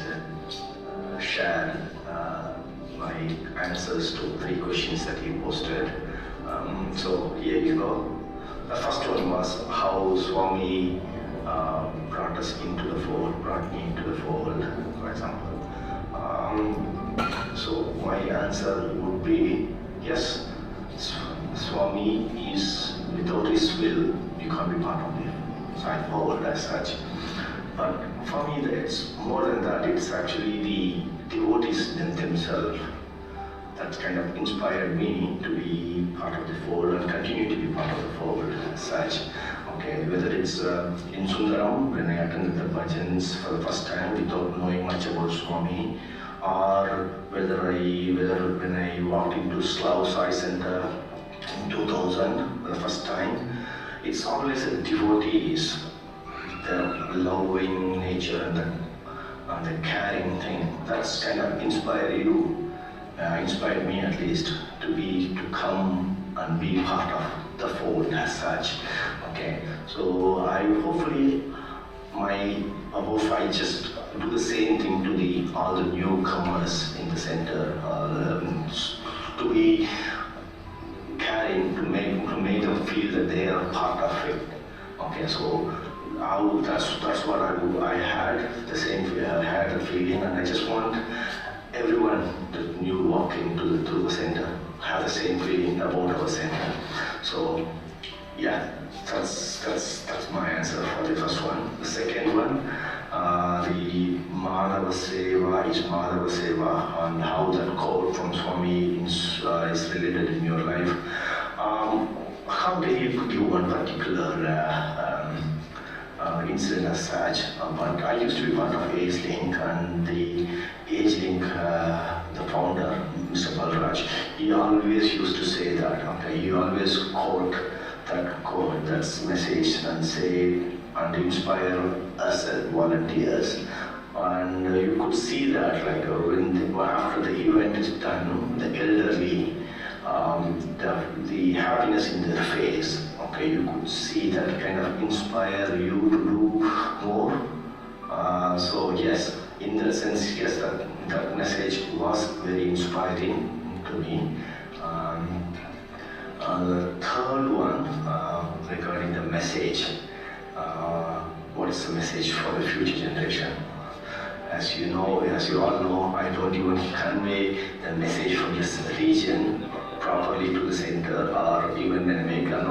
Speaker 15: share my answers to 3 questions that he posted. So here you go. The first one was how Swami brought us into the fold, brought me into the fold, for example. So my answer would be yes, Swami is, without his will, you can't be part of the Sai fold as such. But for me, it's more than that, it's actually the devotees themselves that kind of inspired me to be part of the fold and continue to be part of the fold as such. Okay, whether it's in Sundaram, when I attended the bhajans for the first time without knowing much about Swami, or whether when I walked into Slough Sai Center in 2000 for the first time, it's always the devotees, the loving nature and the caring thing that's kind of inspired me at least to come and be part of the fold as such. Okay, so I just do the same thing to all the newcomers in the center, to be caring, to make them feel that they are part of it. Okay, so that's what I had the same. I had the feeling, and I just want everyone that new walking to the center have the same feeling about our center. So yeah, that's my answer for the first one. The second one, the Madhava Seva is Madhava Seva, and how that quote from Swami is related in your life. How dare you give one particular incident as such, but I used to be part of Age Link, and the Age Link, the founder, Mr. Balraj, he always used to say that, okay, he always quote that message and say and inspire us as volunteers. And you could see that, like after the event is done, the elderly, the happiness in their face. Okay, you could see that kind of inspire you to do more. So yes, in that sense, yes, that message was very inspiring to me. The third one, regarding the message, what is the message for the future generation? As you all know, I don't even convey the message from this region properly.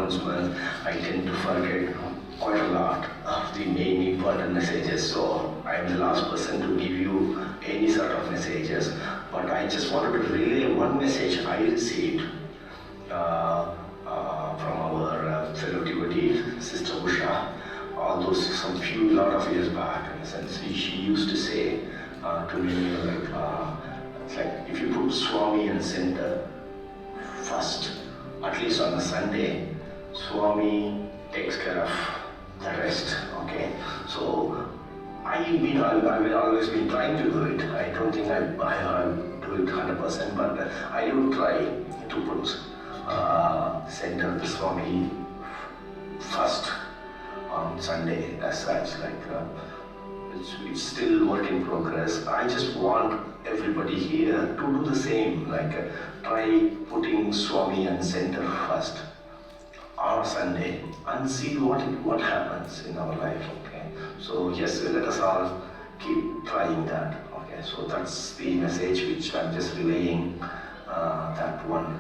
Speaker 15: announcements, I tend to forget quite a lot of the main important messages. So I'm the last person to give you any sort of messages. But I just wanted to relay one message I received from our fellow devotee, Sister Usha, although lot of years back. In a sense, she used to say to me, it's like if you put Swami in the center first, at least on a Sunday, Swami takes care of the rest. Okay, so I've always been trying to do it. I don't think I do it 100%, but I do try to put center the Swami first on Sunday as such. It's still work in progress. I just want everybody here to do the same. Try putting Swami and center first on Sunday and see what happens in our life. Okay. So yes, let us all keep trying that. Okay. So that's the message which I'm just relaying. That one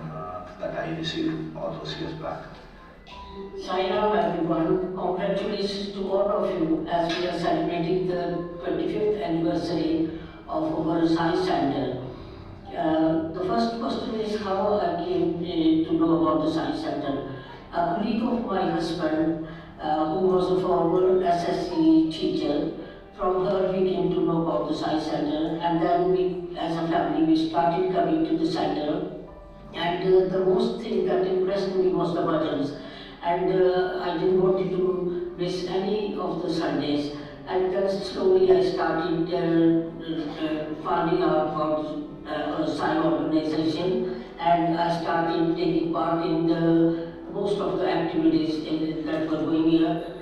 Speaker 15: that I received all those years back.
Speaker 16: Sai Ram everyone, congratulations to all of you as we are celebrating the 25th anniversary of our Sai Center. The first question is how I came to know about the Sai Center. A colleague of my husband, who was a former SSC teacher, from her we came to know about the Sai Center, and then we, as a family, we started coming to the center. And the most thing that impressed me was the bhajans. And I didn't want to miss any of the Sundays. And then slowly I started finding out about a Sai organization, and I started taking part in most of the activities that were going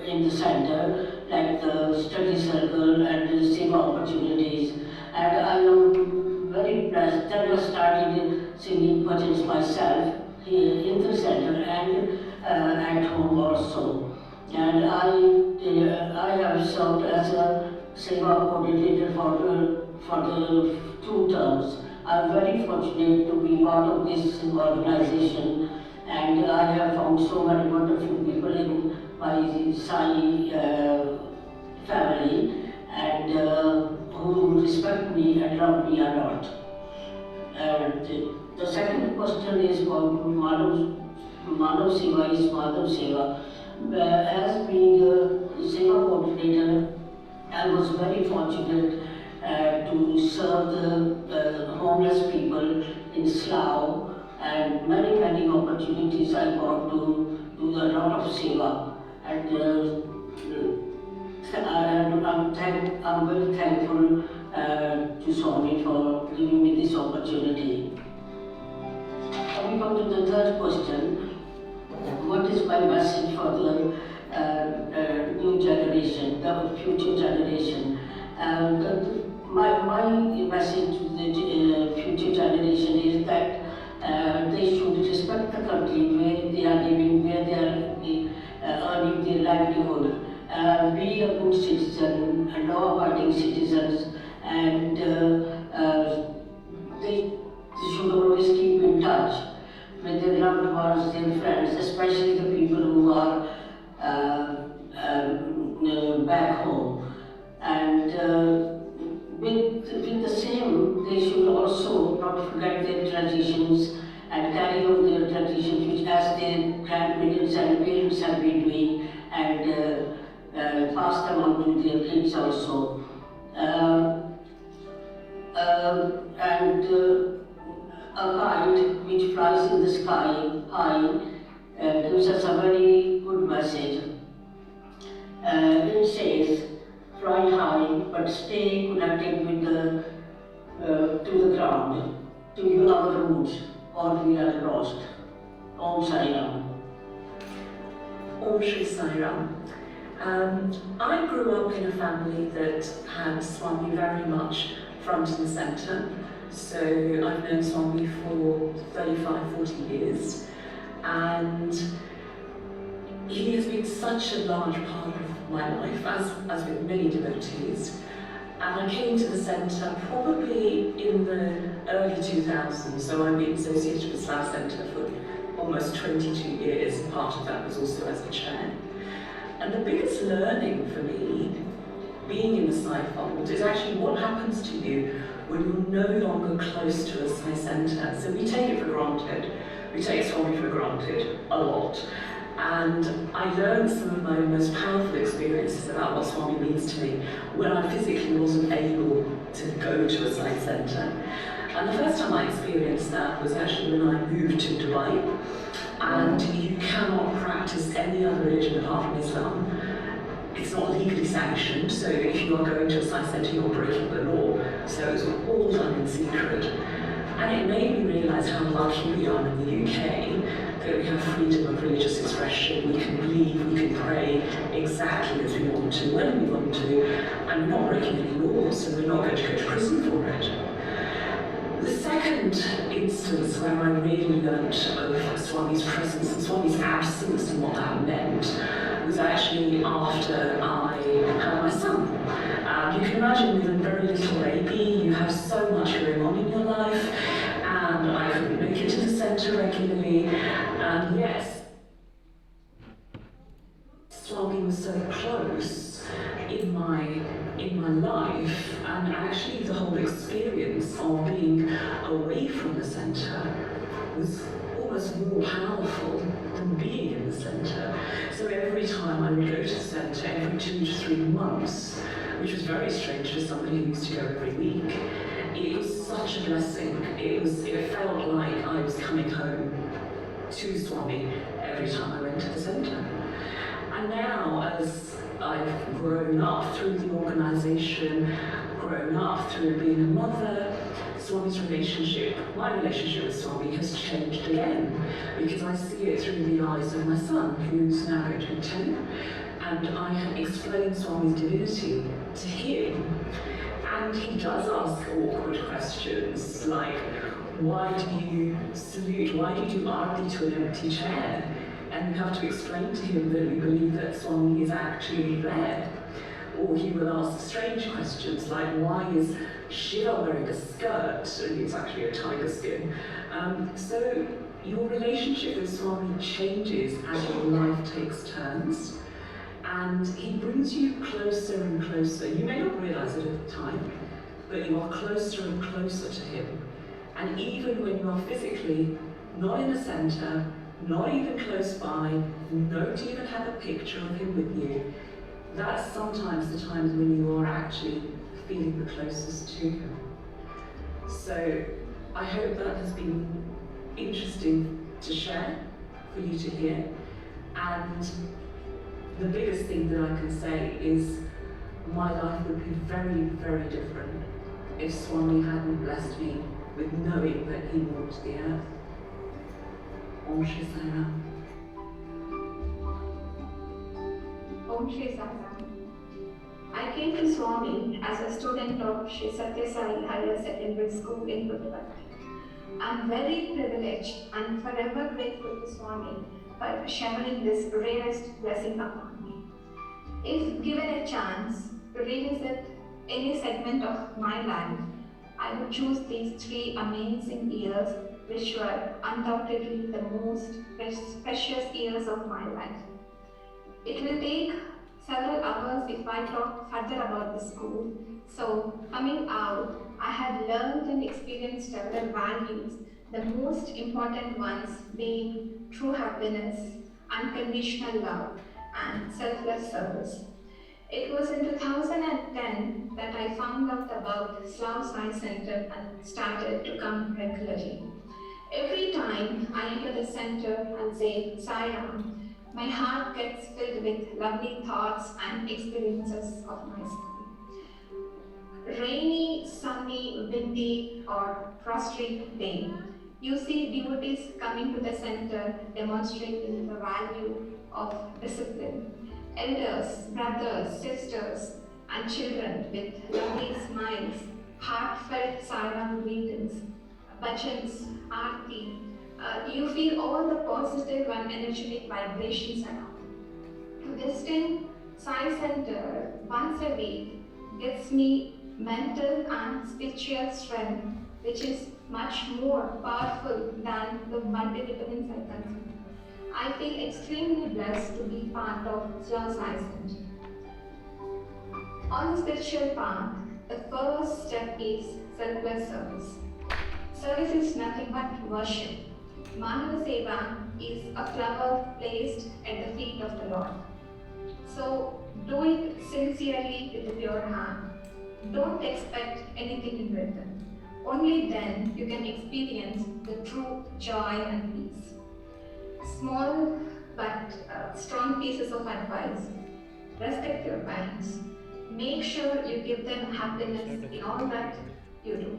Speaker 16: in the center, like the study circle and the seva opportunities. And I am very blessed that I started singing bhajans myself here in the center and at home also. And I have served as a seva coordinator for the 2 terms. I'm very fortunate to be part of this organization, and I have found so many wonderful people in my Sai family, and who respect me and love me a lot. And the second question is about Manav Seva is Madhav Seva. As being a Seva coordinator, I was very fortunate to serve the homeless people in Slough, and many opportunities I got to do a lot of Seva. And I'm very thankful to Swami for giving me this opportunity. Coming on to the third question, what is my message for the new generation, the future generation? My message to the future generation is that they should respect the country where they are living, where they are earning their livelihood. Be a good citizen, law-abiding citizens, and they should always keep in touch with their loved ones, their friends, especially the people who are back home. And with the same, they should also not forget their traditions and carry on their traditions, which as their grandparents and parents have been doing, and pass them on to their kids also. A kite which flies in the sky high gives us a very good message. It says, fly high, but stay connected with to the ground, to our roots, or we are lost. Om Sai Ram.
Speaker 17: Om Shri Sai Ram. I grew up in a family that had Swami very much front and centre. So I've known Swami for 35, 40 years, and he has been such a large part of my life, as with many devotees. And I came to the centre probably in the early 2000s, so I've been associated with Slough Centre for almost 22 years, and part of that was also as a chair. And the biggest learning for me, being in the Sai fold, is actually what happens to you when you're no longer close to a Sai centre. So we take it for granted. We take Swami for granted a lot. And I learned some of my most powerful experiences about what Swami means to me when I physically wasn't able to go to a Sai centre. And the first time I experienced that was actually when I moved to Dubai. And you cannot practice any other religion apart from Islam. It's not legally sanctioned, so if you are going to a Sai centre, you're breaking the law. So it's all done in secret. And it made me realise how lucky we are in the UK, that we have freedom of religious expression, we can believe, we can pray exactly as we want to, when we want to, and we're not breaking any laws, so we're not going to go to prison for it. The second instance where I really learnt of Swami's presence and Swami's absence and what that meant was actually after I had my son. You can imagine with a very little baby, you have so much going on in your life, and I couldn't make it to the centre regularly, and yes, Swami was so close in my life, and actually the whole experience of being away from the centre was almost more powerful than being in the centre. So every time I would go to the centre, every 2 to 3 months, which was very strange for somebody who used to go every week, it was such a blessing. It felt like I was coming home to Swami every time I went to the centre. And now, as I've grown up through the organisation, grown up through being a mother, Swami's relationship, my relationship with Swami has changed again, because I see it through the eyes of my son, who's now going to be 10, and I have explained Swami's divinity to him, and he does ask awkward questions, like, why do you salute, why do you do arati to an empty chair? And we have to explain to him that we believe that Swami is actually there. Or he will ask strange questions like, why is Shiva wearing a skirt? And it's actually a tiger skin. So your relationship with Swami changes as your life takes turns. And he brings you closer and closer. You may not realize it at the time, but you are closer and closer to him. And even when you are physically not in the centre, not even close by, don't even have a picture of him with you, that's sometimes the times when you are actually feeling the closest to him. So I hope that has been interesting to share, for you to hear. And the biggest thing that I can say is my life would be very, very different if Swami hadn't blessed me with knowing that he walked the earth. Om Shri Sai Ram.
Speaker 18: Om Shri Sai Ram. I came to Swami as a student of Shri Satya Sai Higher Secondary School in Puttaparthi. I'm very privileged and forever grateful to Swami for showering this rarest blessing upon me. If given a chance to revisit any segment of my life, I would choose these 3 amazing years, which were undoubtedly the most precious years of my life. It will take several hours if I talk further about the school. So coming out, I had learned and experienced several values, the most important ones being true happiness, unconditional love, and selfless service. It was in 2010 that I found out about Slough Sai Center and started to come regularly. Every time I enter the center and say Sai Ram, my heart gets filled with lovely thoughts and experiences of my school. Rainy, sunny, windy, or prostrate day, you see devotees coming to the center demonstrating the value of discipline. Elders, brothers, sisters, and children with lovely smiles, heartfelt Sai Ram greetings, bhajans, aarti. You feel all the positive and energetic vibrations around. Visiting Sai Center once a week gives me mental and spiritual strength, which is much more powerful than the multi-vitamins I consume. I feel extremely blessed to be part of Slough Sai Center. On the spiritual path, the first step is selfless service. Service is nothing but worship. Manava Seva is a flower placed at the feet of the Lord. So do it sincerely with a pure heart. Don't expect anything in return. Only then you can experience the true joy and peace. Small but strong pieces of advice. Respect your parents. Make sure you give them happiness in all that you do.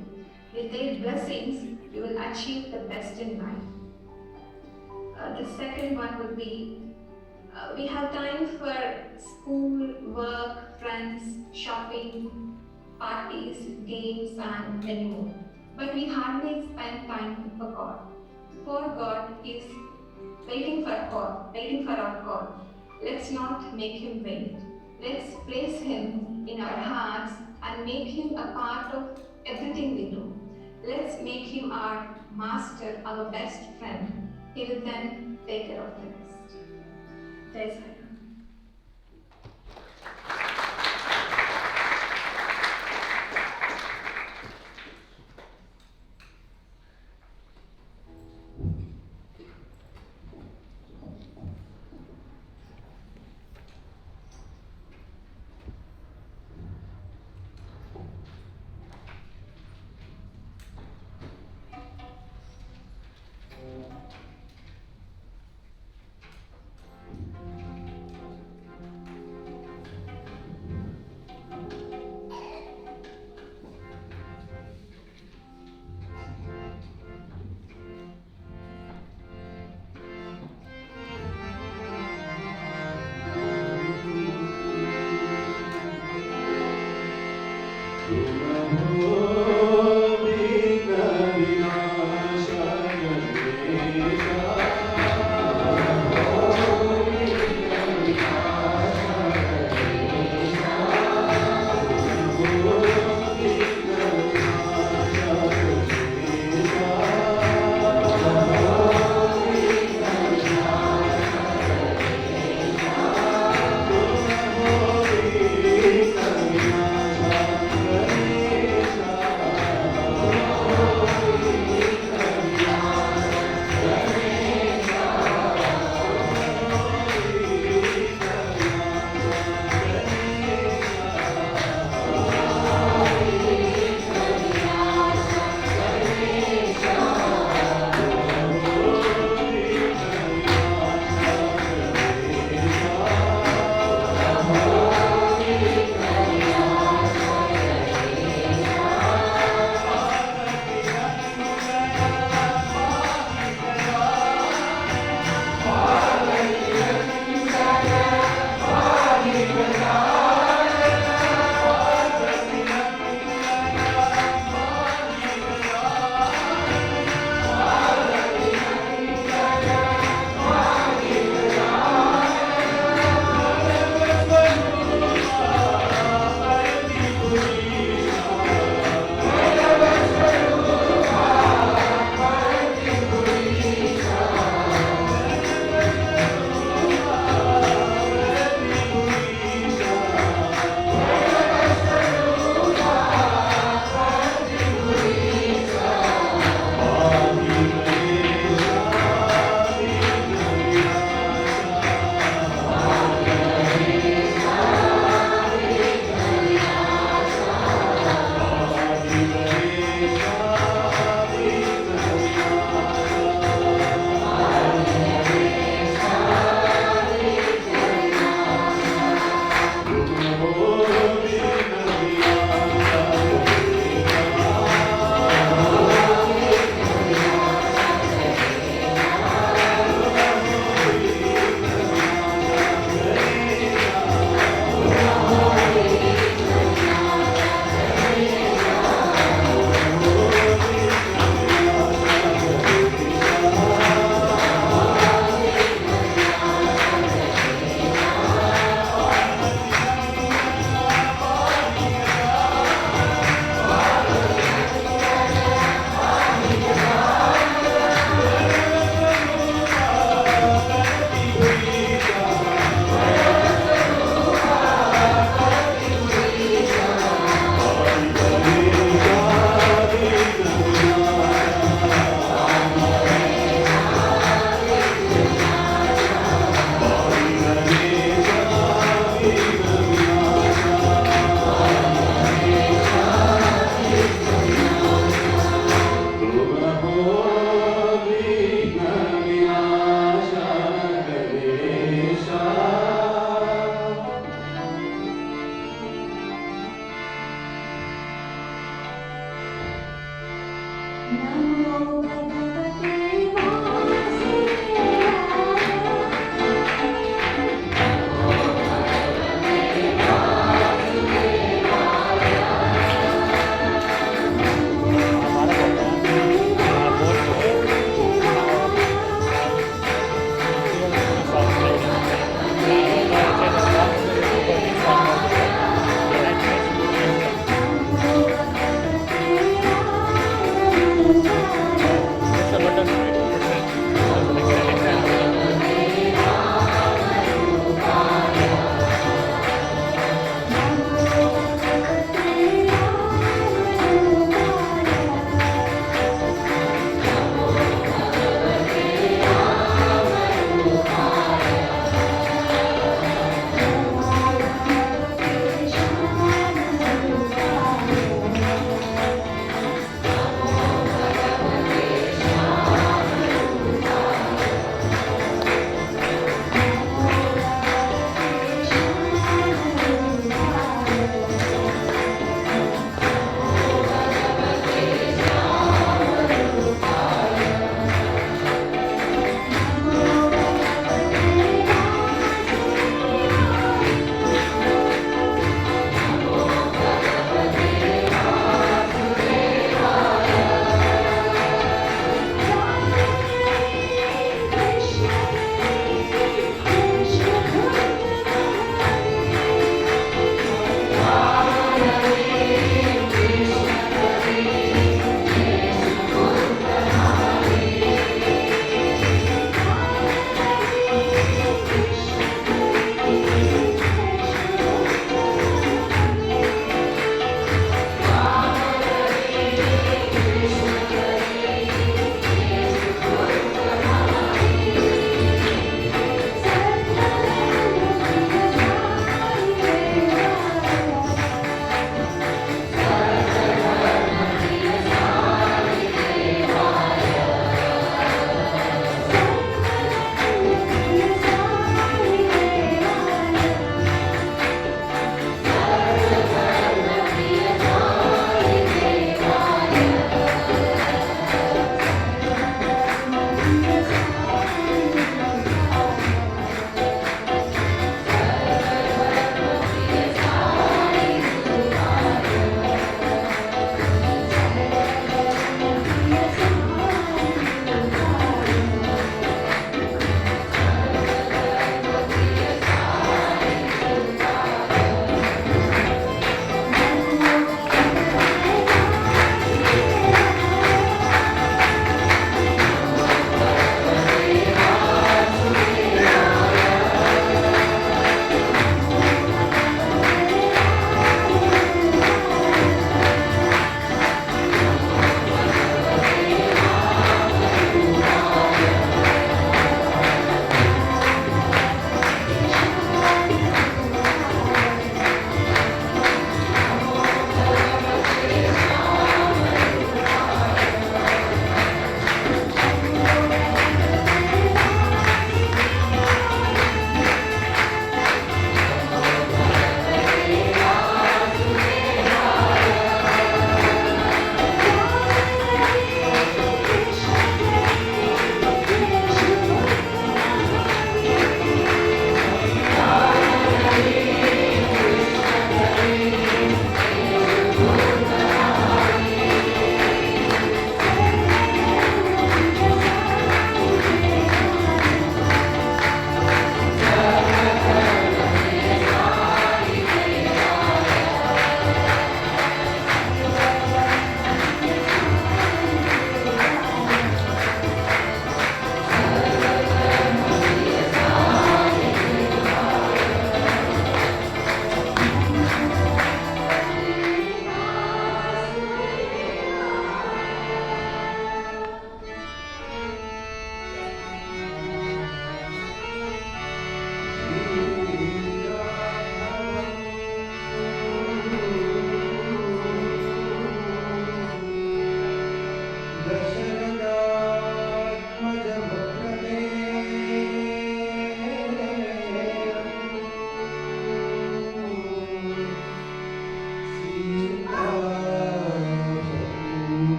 Speaker 18: With their blessings, you will achieve the best in life. The second one would be, we have time for school, work, friends, shopping, parties, games, and many more. But we hardly spend time for God. For God is waiting for our call. Let's not make Him wait. Let's place Him in our hearts and make Him a part of everything we do. Let's make Him our master, our best friend. He will then take care of the rest. Jai Sai Ram.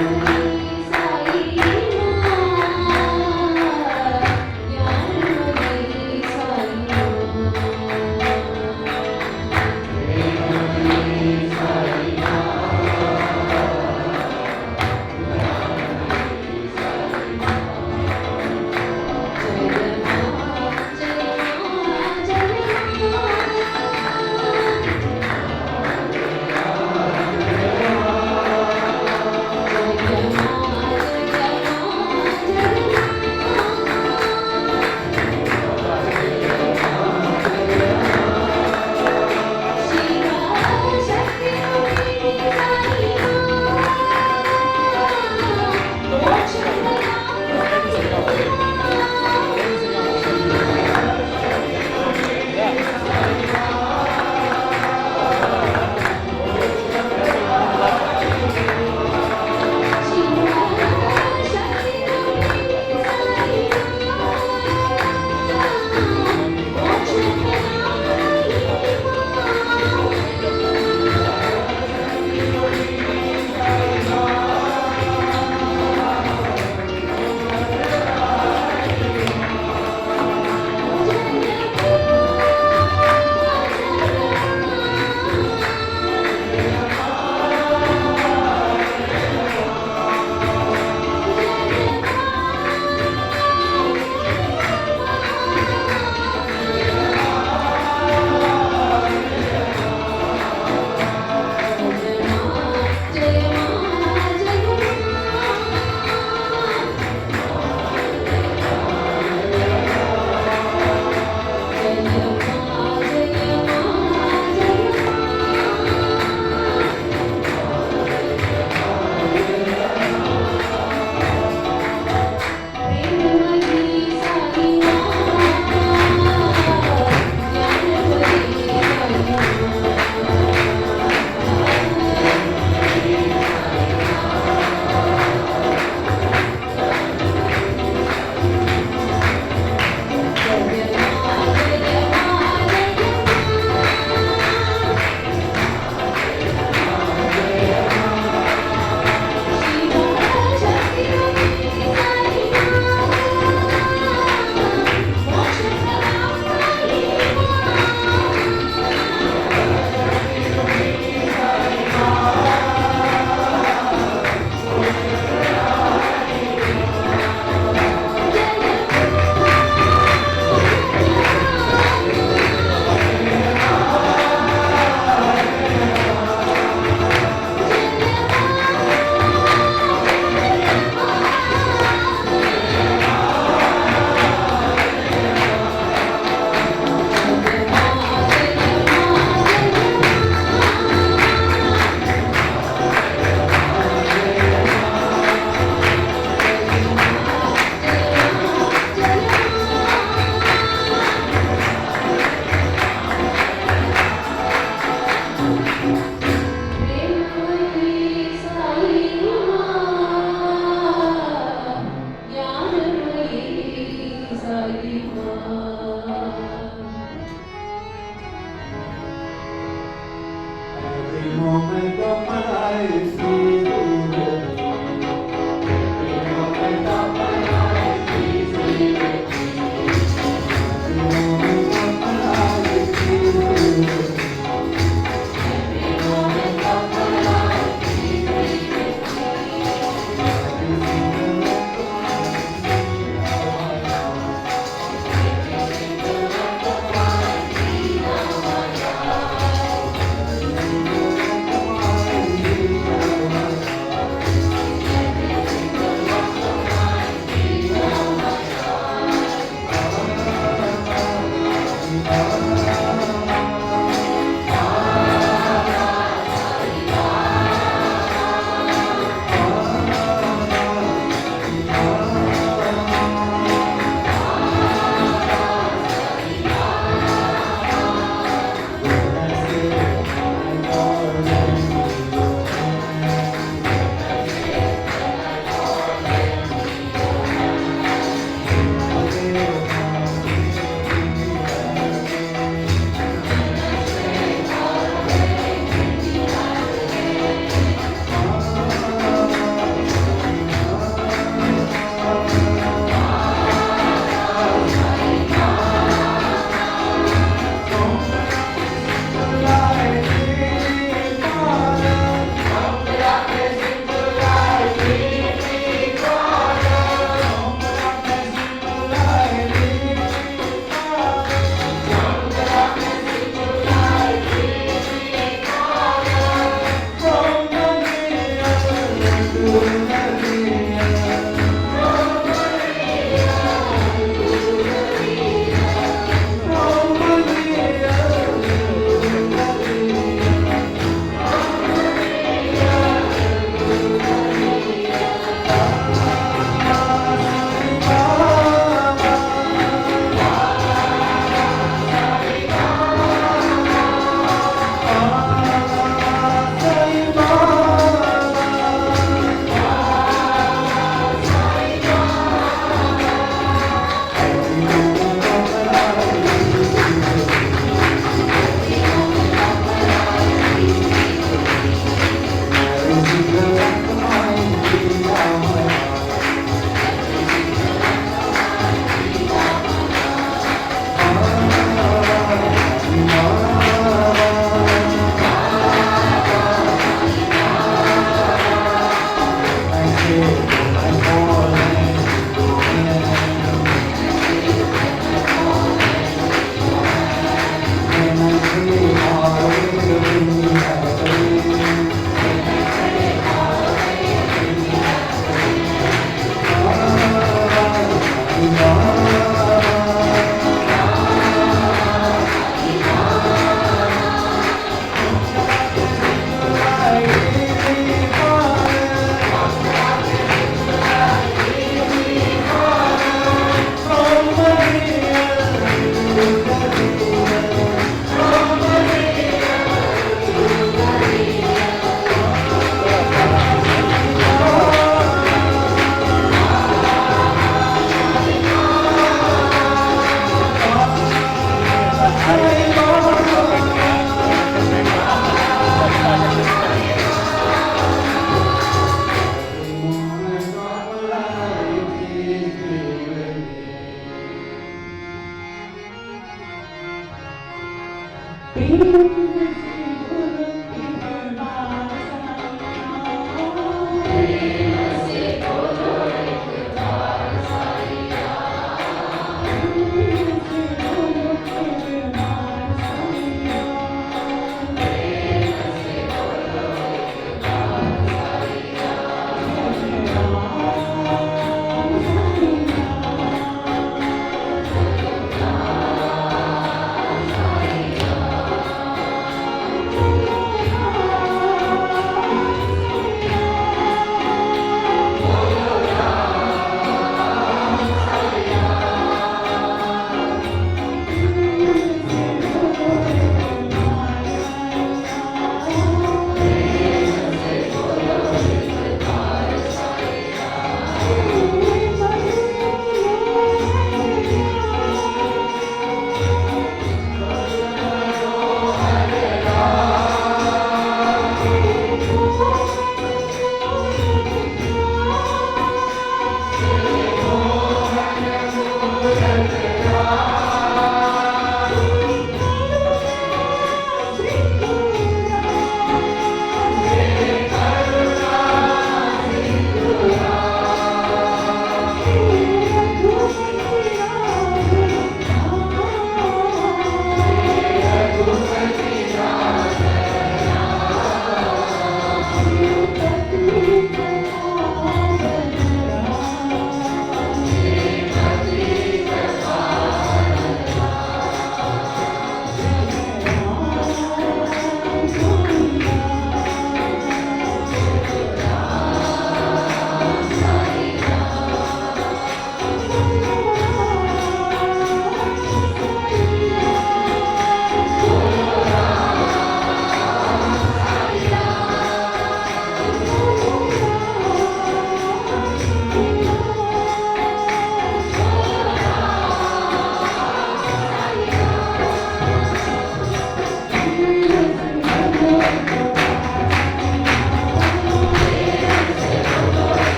Speaker 19: Yeah.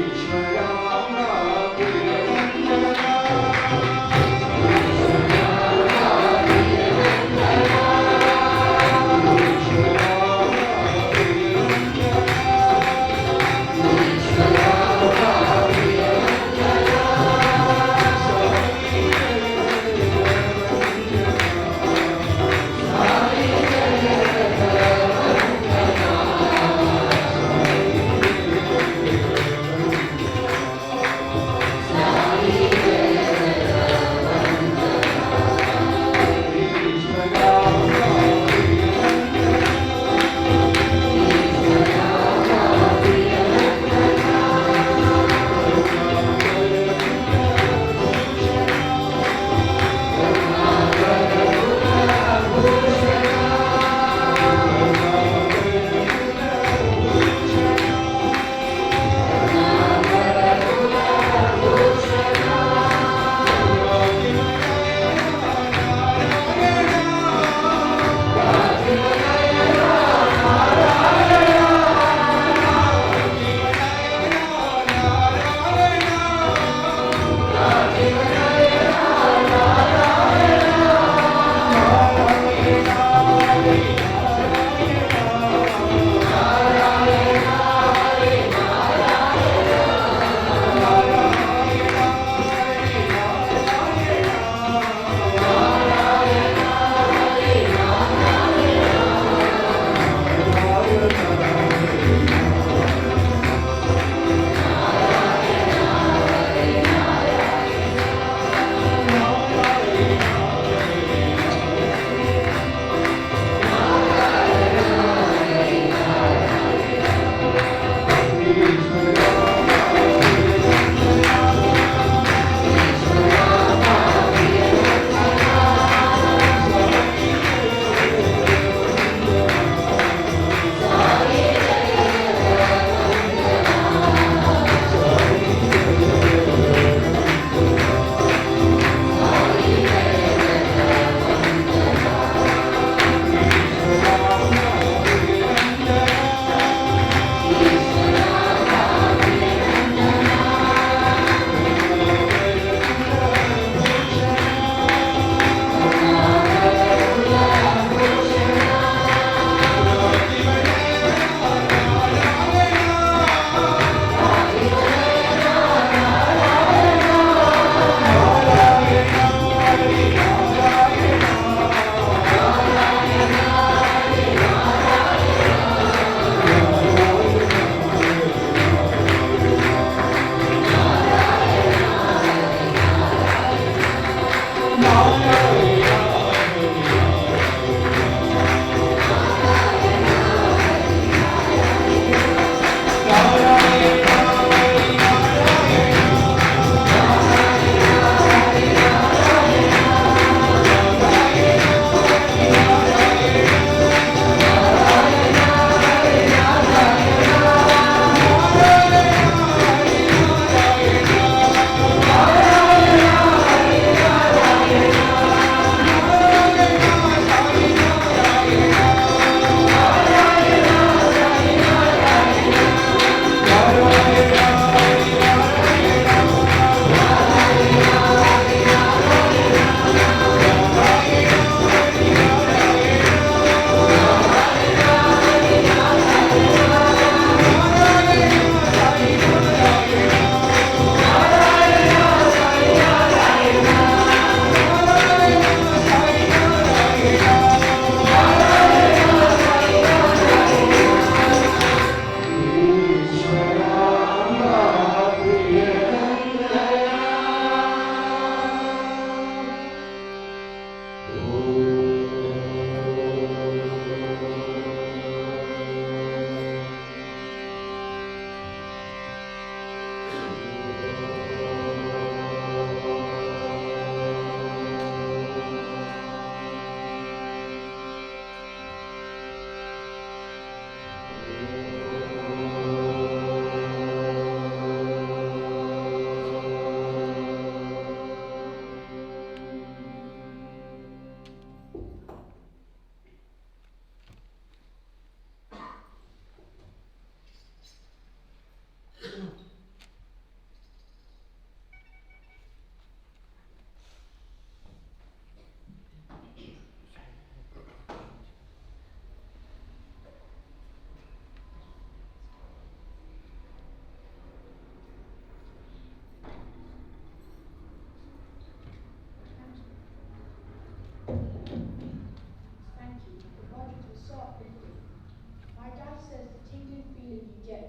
Speaker 19: Ishvara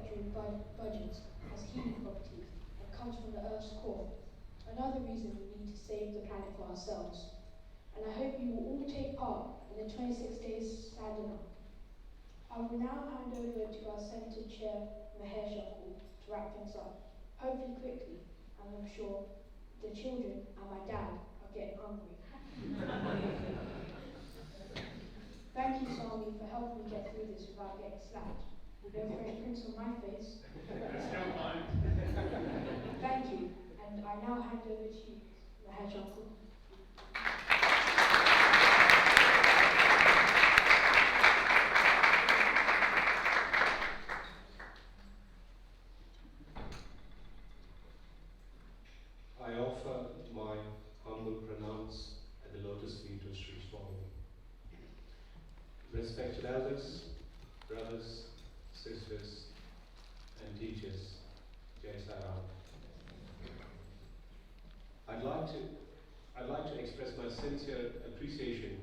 Speaker 8: perpetual budget has healing properties and comes from the Earth's core. Another reason we need to save the planet for ourselves. And I hope you will all take part in the 26 days stand-up. I will now hand over to our Centre Chair, Mahesh Uncle, to wrap things up, hopefully quickly, and I'm sure the children and my dad are getting hungry. Thank you, Swami, for helping me get through this without getting slapped. No Fresh Prince on my face. Thank you, and I now hand over to you, Mahesh Uncle.
Speaker 10: I offer my humble pronounce at the lotus feet of Sri Swami. Respected elders, brothers, sisters, and teachers, Jai Saram. I'd like to express my sincere appreciation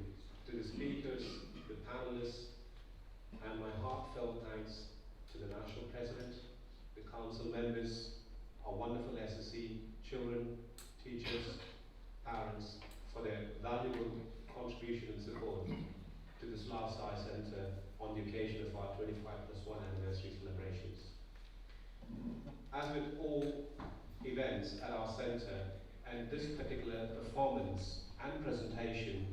Speaker 10: to the speakers, the panelists, and my heartfelt thanks to the National President, the Council members, our wonderful SSE, children, teachers, parents, for their valuable contribution and support to the Slough Sai Centre on the occasion of our 25+1 anniversary celebrations. As with all events at our centre, and this particular performance and presentation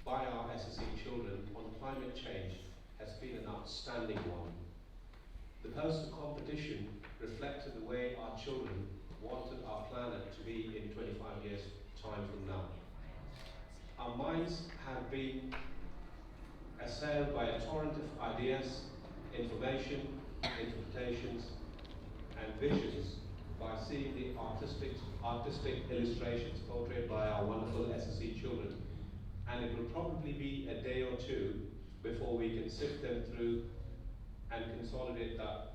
Speaker 10: by our SSE children on climate change has been an outstanding one. The poster competition reflected the way our children wanted our planet to be in 25 years' time from now. Our minds have been assailed by a torrent of ideas, information, interpretations, and visions by seeing the artistic illustrations portrayed by our wonderful SSE children. And it will probably be a day or two before we can sift them through and consolidate that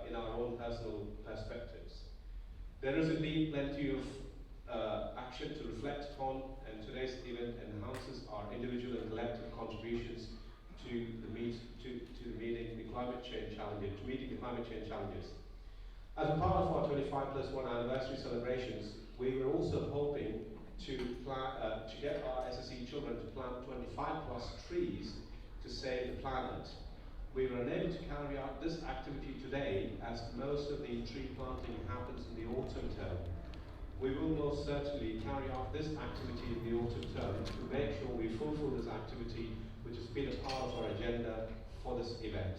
Speaker 10: in our own personal perspectives. There is indeed plenty of action to reflect upon, and today's event enhances our individual and collective contributions to meeting the climate change challenges. As a part of our 25+1 anniversary celebrations, we were also hoping to get our SSE children to plant 25+ trees to save the planet. We were unable to carry out this activity today as most of the tree planting happens in the autumn term. We will most certainly carry out this activity in the autumn term to make sure we fulfill this activity, which has been a part of our agenda for this event.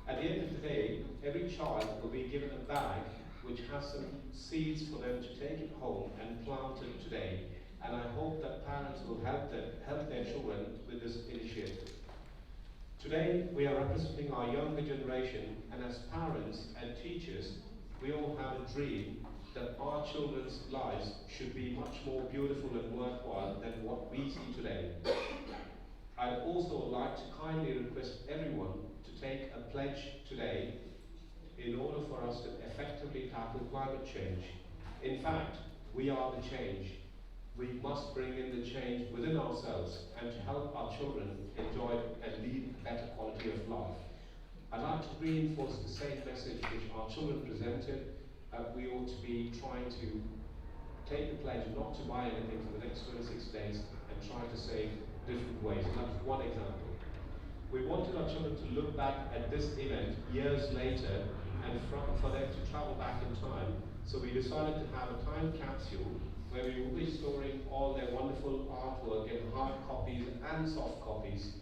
Speaker 10: At the end of the day, every child will be given a bag which has some seeds for them to take it home and plant it today. And I hope that parents will help their children with this initiative. Today, we are representing our younger generation, and as parents and teachers, we all have a dream that our children's lives should be much more beautiful and worthwhile than what we see today. I'd also like to kindly request everyone to take a pledge today in order for us to effectively tackle climate change. In fact, we are the change. We must bring in the change within ourselves and to help our children enjoy and lead a better quality of life. I'd like to reinforce the same message which our children presented, that we ought to be trying to take the pledge not to buy anything for the next 26 days and try to save different ways. And that's one example. We wanted our children to look back at this event years later and for them to travel back in time. So we decided to have a time capsule where we will be storing all their wonderful artwork in hard copies and soft copies,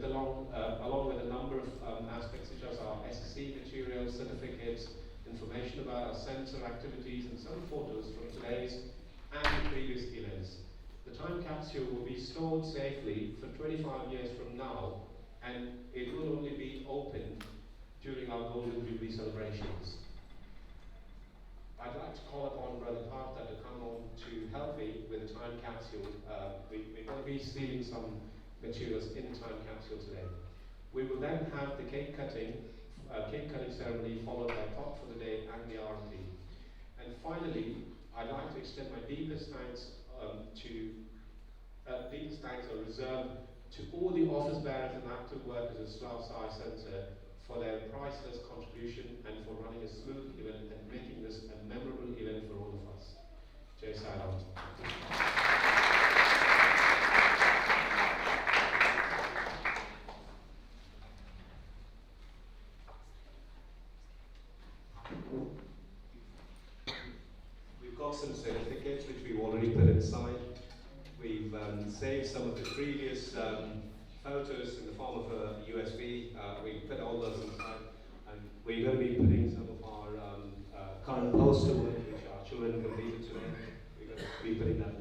Speaker 10: along with a number of aspects such as our SSE materials, certificates, information about our centre activities, and some photos from today's and previous events. The time capsule will be stored safely for 25 years from now, and it will only be opened during our Golden Jubilee celebrations. I'd like to call upon Brother Partha to come on to help me with the time capsule. We're going to be stealing some materials in the time capsule today. We will then have the cake cutting ceremony followed by talk for the day and the RT. And finally, I'd like to extend my deepest thanks are reserved to all the office bearers and active workers at Slough Sai Centre for their priceless contribution and for running a smooth event and making this a memorable event for all of us. Jai Sai Ram. We've got some certificates which we've already put inside. We've saved some of the previous photos in the form of a USB. We put all those inside, and we're going to be putting some of our current poster work, which our children completed today. We're going to be putting that inside.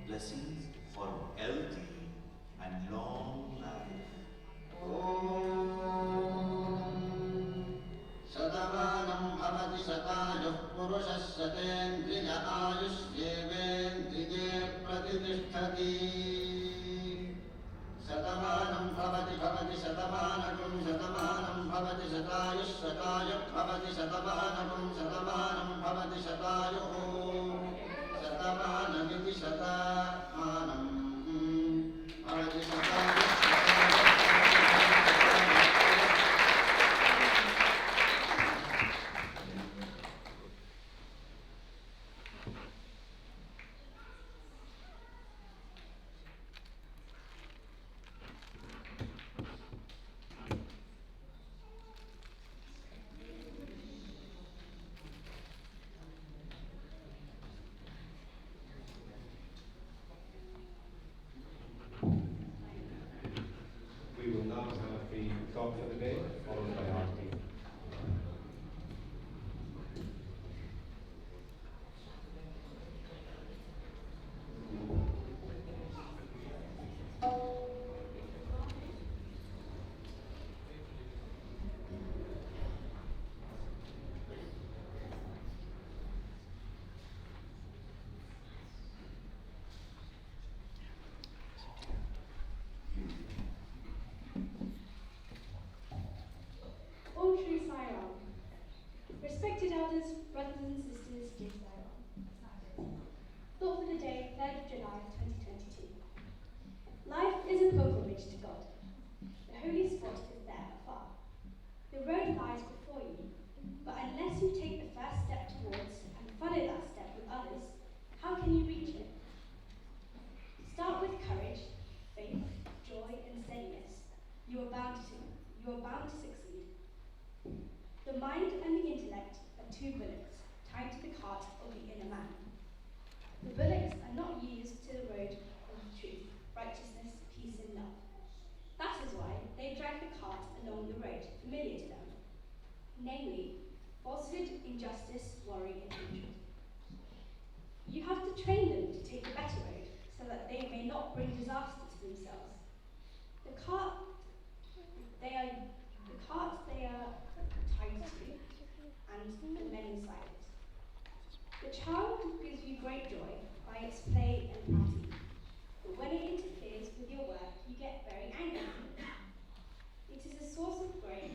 Speaker 19: Blessings for healthy and long life. शतमानं भवति शतायुः पुरुषः शतेन्द्रिय आयुः
Speaker 15: शतमानकं शतमानं भवति शतायुः शतायुः भवति शतमानकं शतमानं भवति शतायुः शतमानमिति शतमानं भवति शतायुः
Speaker 10: We will now have the talk for the day, followed by Aarti.
Speaker 8: Om Shri Sai Ram. Respected elders, brothers and sisters, dear Sai Ram. Thought for the day, 3rd of July 2022. Life is a pilgrimage to God. The holy spot is there afar. The road lies before you, but unless you take the first step towards and follow that step with others, how can you reach it? Start with courage, faith, joy, and steadiness. You are bound to succeed. The mind and the intellect are two bullocks tied to the cart of the inner man. The bullocks are not used to the road of truth, righteousness, peace, and love. That is why they drag the cart along the road familiar to them, namely falsehood, injustice, worry, and hatred. You have to train them to take the better road so that they may not bring disaster to themselves. The cart they are tied to, and the men inside it. The child gives you great joy by its play and party, but when it interferes with your work, you get very angry. It is a source of joy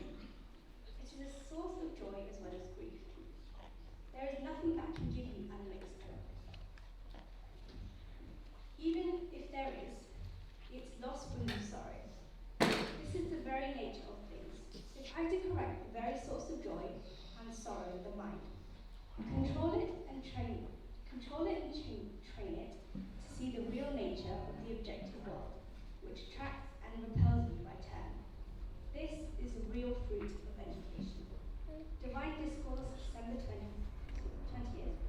Speaker 8: as well as grief. There is nothing that can give you unmixed joy. Even if there is, its loss brings you sorrow. This is the very nature of things. So try to correct the very source of joy and sorrow of the mind. Control it and train it to see the real nature of the objective world, which attracts and repels you by turn. This is the real fruit of education. Divine Discourse, December 20th, 1958.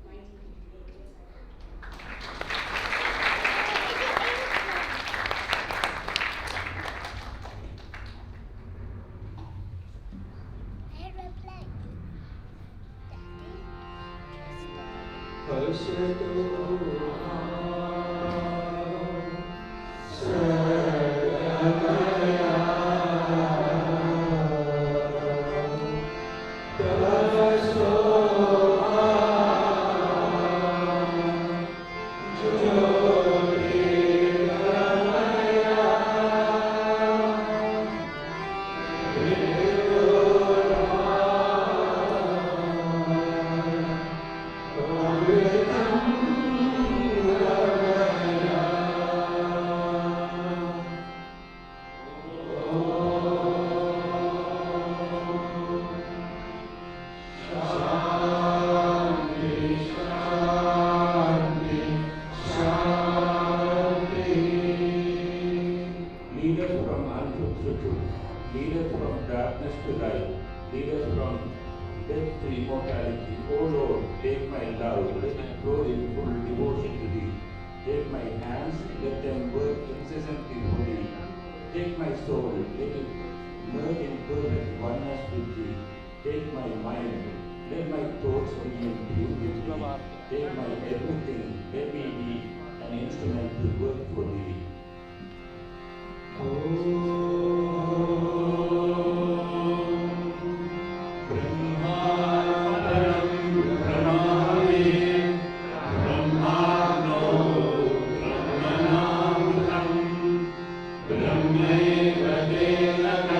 Speaker 20: Brahme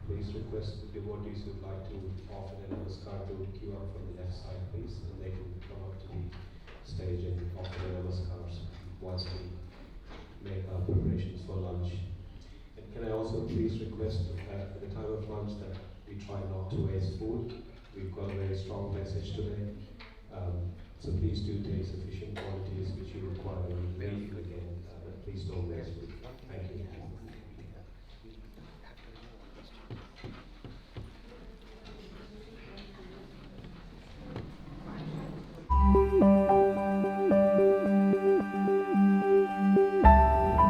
Speaker 20: Please request the devotees who would like to offer their namaskar to queue up from the left side, please, and they can come up to the stage and offer their namaskars once we make our preparations for lunch. And can I also please request at the time of lunch that we try not to waste food. We've got a very strong message today, so please do take sufficient quantities which you require when you leave again, but please don't waste food. Thank you.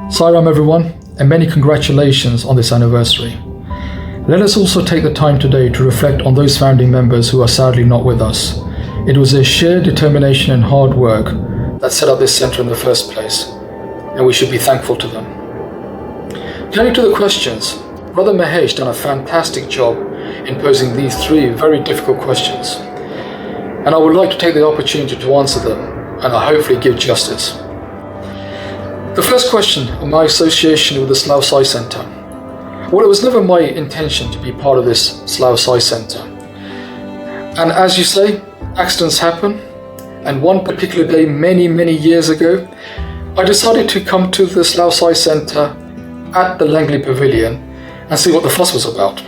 Speaker 21: Sairam everyone, and many congratulations on this anniversary. Let us also take the time today to reflect on those founding members who are sadly not with us. It was their shared determination and hard work that set up this centre in the first place, and we should be thankful to them. Turning to the questions, Brother Mahesh done a fantastic job in posing these three very difficult questions, and I would like to take the opportunity to answer them, and I hopefully give justice. The first question on my association with the Slough Sai Centre. Well, it was never my intention to be part of this Slough Sai Centre. And as you say, accidents happen. And one particular day, many years ago, I decided to come to the Slough Sai Centre at the Langley Pavilion and see what the fuss was about.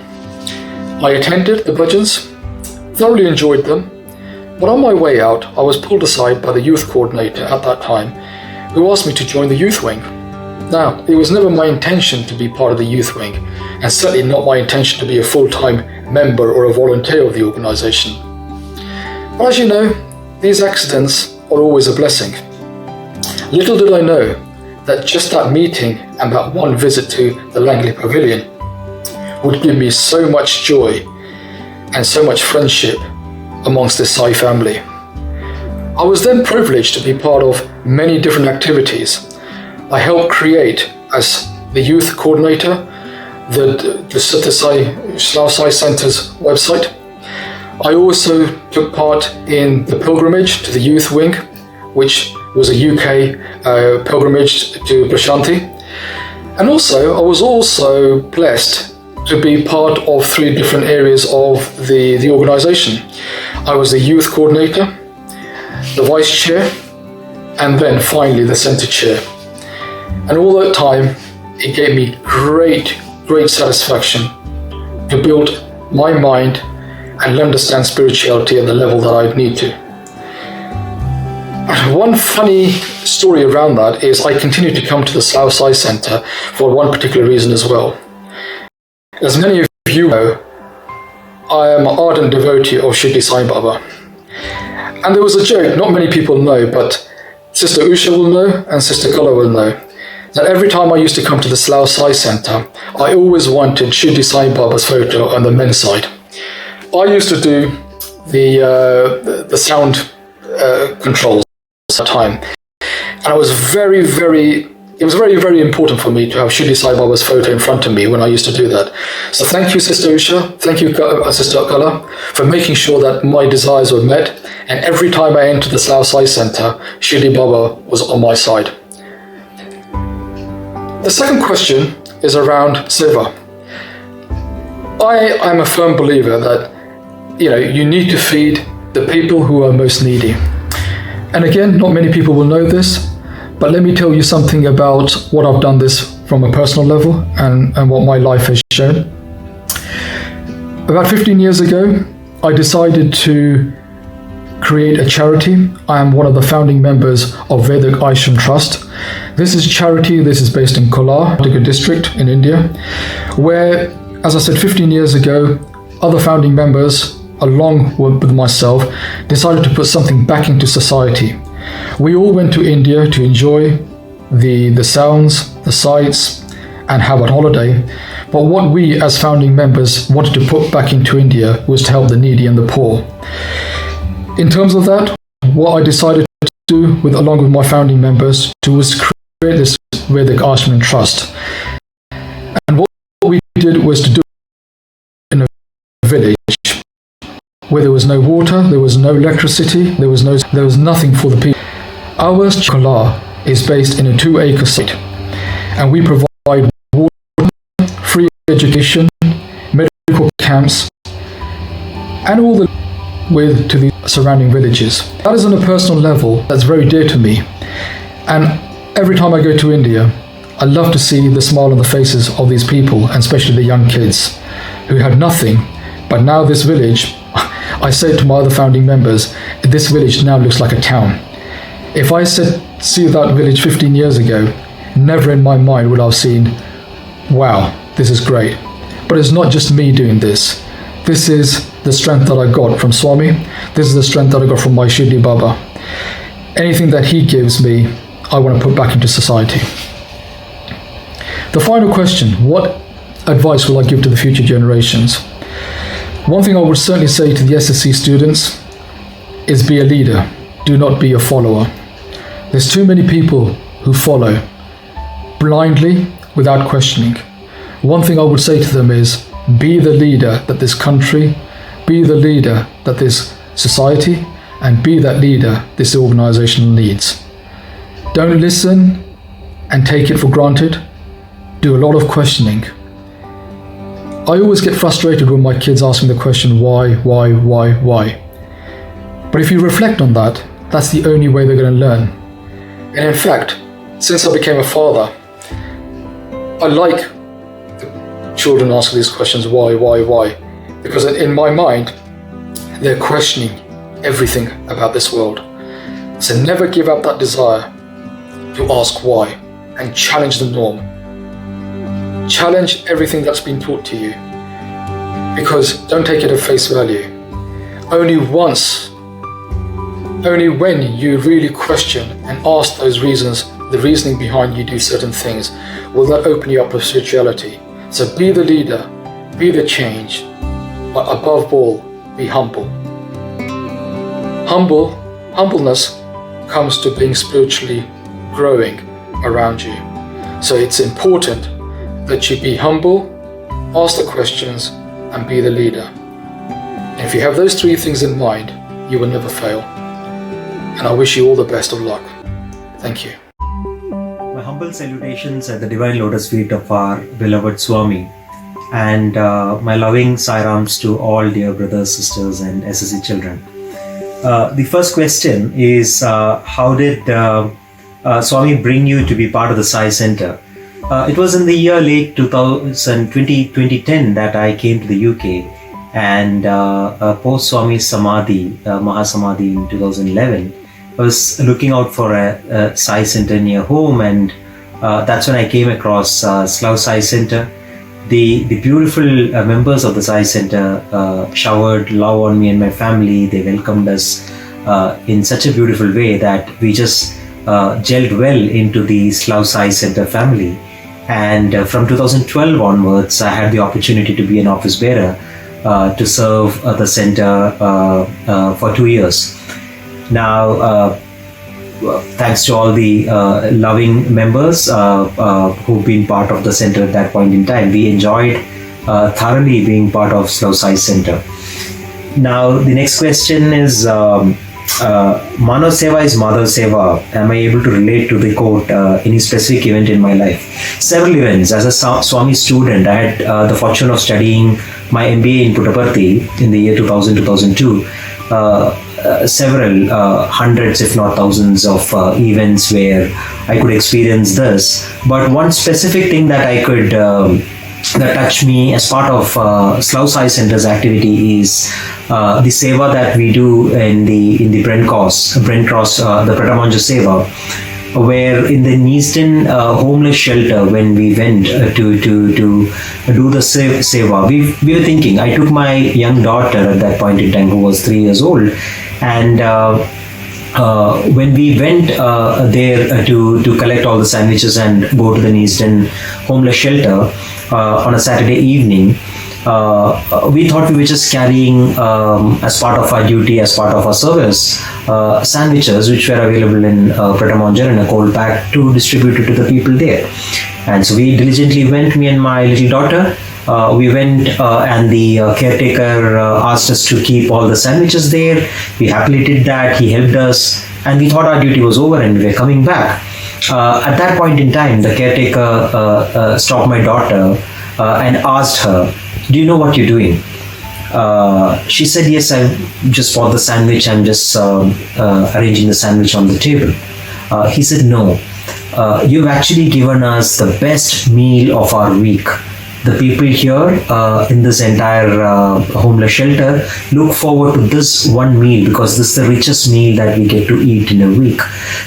Speaker 21: I attended the bhajans, thoroughly enjoyed them, but on my way out, I was pulled aside by the youth coordinator at that time, who asked me to join the youth wing. Now, it was never my intention to be part of the youth wing, and certainly not my intention to be a full-time member or a volunteer of the organisation. But as you know, these accidents are always a blessing. Little did I know that just that meeting and that one visit to the Langley Pavilion would give me so much joy and so much friendship amongst this Sai family. I was then privileged to be part of many different activities. I helped create, as the youth coordinator, the Slough Sai Centre's website. I also took part in the pilgrimage to the youth wing, which was a UK pilgrimage to Prashanti. And also, I was also blessed to be part of 3 different areas of the organisation. I was the youth coordinator, the vice chair, and then finally the centre chair. And all that time, it gave me great satisfaction to build my mind and understand spirituality at the level that I need to. One funny story around that is I continue to come to the Slough Sai Centre for one particular reason as well. As many of you know, I am an ardent devotee of Shirdi Sai Baba. And there was a joke not many people know, but Sister Usha will know and Sister Kala will know, that every time I used to come to the Slough Sai Centre, I always wanted Shirdi Sai Baba's photo on the men's side. I used to do the sound controls at the time, and it was very important for me to have Shirdi Sai Baba's photo in front of me when I used to do that. So thank you, Sister Usha, thank you, Sister Kala, for making sure that my desires were met, and every time I entered the Slough Sai Centre, Shirdi Baba was on my side. The second question is around seva. I am a firm believer that you need to feed the people who are most needy. And again, not many people will know this, but let me tell you something about what I've done this from a personal level and what my life has shown. About 15 years ago, I decided to create a charity. I am one of the founding members of Vedic Ashram Trust. This is a charity, this is based in Kolar district in India, where, as I said, 15 years ago, other founding members, along with myself, decided to put something back into society. We all went to India to enjoy the sounds, the sights, and have a holiday. But what we as founding members wanted to put back into India was to help the needy and the poor. In terms of that, what I decided to do along with my founding members was create this Vedic Ashram Trust. And what we did was to do it in a village where there was no water, there was no electricity, there was nothing for the people. Our Kolar is based in a 2-acre site, and we provide water, free education, medical camps, and all the to the surrounding villages. That is on a personal level that's very dear to me. And every time I go to India, I love to see the smile on the faces of these people, and especially the young kids who had nothing. But now this village, I say to my other founding members, this village now looks like a town. If I see that village 15 years ago, never in my mind would I have seen, wow, this is great. But it's not just me doing this. This is the strength that I got from Swami. This is the strength that I got from my Shirdi Baba. Anything that he gives me, I want to put back into society. The final question, what advice will I give to the future generations? One thing I would certainly say to the SSC students is be a leader, do not be a follower. There's too many people who follow blindly without questioning. One thing I would say to them is be the leader that this country, be the leader that this society, and be that leader this organization needs. Don't listen and take it for granted. Do a lot of questioning. I always get frustrated when my kids ask me the question, why? But if you reflect on that, that's the only way they're going to learn. And in fact, since I became a father, I like the children asking these questions, why? Because in my mind, they're questioning everything about this world. So never give up that desire to ask why and challenge the norm. Challenge everything that's been taught to you, because don't take it at face value. Only when you really question and ask those reasons, the reasoning behind you do certain things, will that open you up to spirituality. So be the leader, be the change, but above all, be humble. Humbleness comes to being spiritually growing around you. So it's important that you be humble, ask the questions, and be the leader. And if you have those 3 things in mind, you will never fail. And I wish you all the best of luck. Thank you.
Speaker 1: My humble salutations at the Divine Lotus feet of our beloved Swami, and my loving Sairams to all dear brothers, sisters, and SSC children. The first question is, how did Swami bring you to be part of the Sai Center? It was in the year late 2010 that I came to the UK, and post Swami's Samadhi, Mahasamadhi in 2011, I was looking out for a Sai Center near home, and that's when I came across Slough Sai Center. The beautiful members of the Sai Center showered love on me and my family. They welcomed us in such a beautiful way that we just gelled well into the Slough Sai Center family. And from 2012 onwards, I had the opportunity to be an office bearer to serve the center for 2 years. Now, thanks to all the loving members who've been part of the center at that point in time, we enjoyed thoroughly being part of Slough Sai Center. Now, the next question is, Manav Seva is Madhav Seva. Am I able to relate to the quote, any specific event in my life? Several events. As a Swami student, I had the fortune of studying my MBA in Puttaparthi in the year 2000-2002. Several hundreds, if not thousands of events where I could experience this. But one specific thing that I could that touched me as part of Slough Sai Center's activity is the seva that we do in the Brent Cross, the Pratamanja Seva, where in the Neasden homeless shelter, when we went to do the seva, we were thinking, I took my young daughter at that point in time, who was 3 years old, and when we went there to collect all the sandwiches and go to the Neasden homeless shelter on a Saturday evening, we thought we were just carrying, as part of our duty, as part of our service, sandwiches which were available in Pratamanja in a cold pack to distribute it to the people there. And so we diligently went, me and my little daughter. We went and the caretaker asked us to keep all the sandwiches there. We happily did that. He helped us, and we thought our duty was over and we were coming back. At that point in time, the caretaker stopped my daughter and asked her, "Do you know what you're doing?" She said, "Yes, I just bought the sandwich. I'm just arranging the sandwich on the table." He said, "No, you've actually given us the best meal of our week. The people here in this entire homeless shelter look forward to this one meal because this is the richest meal that we get to eat in a week."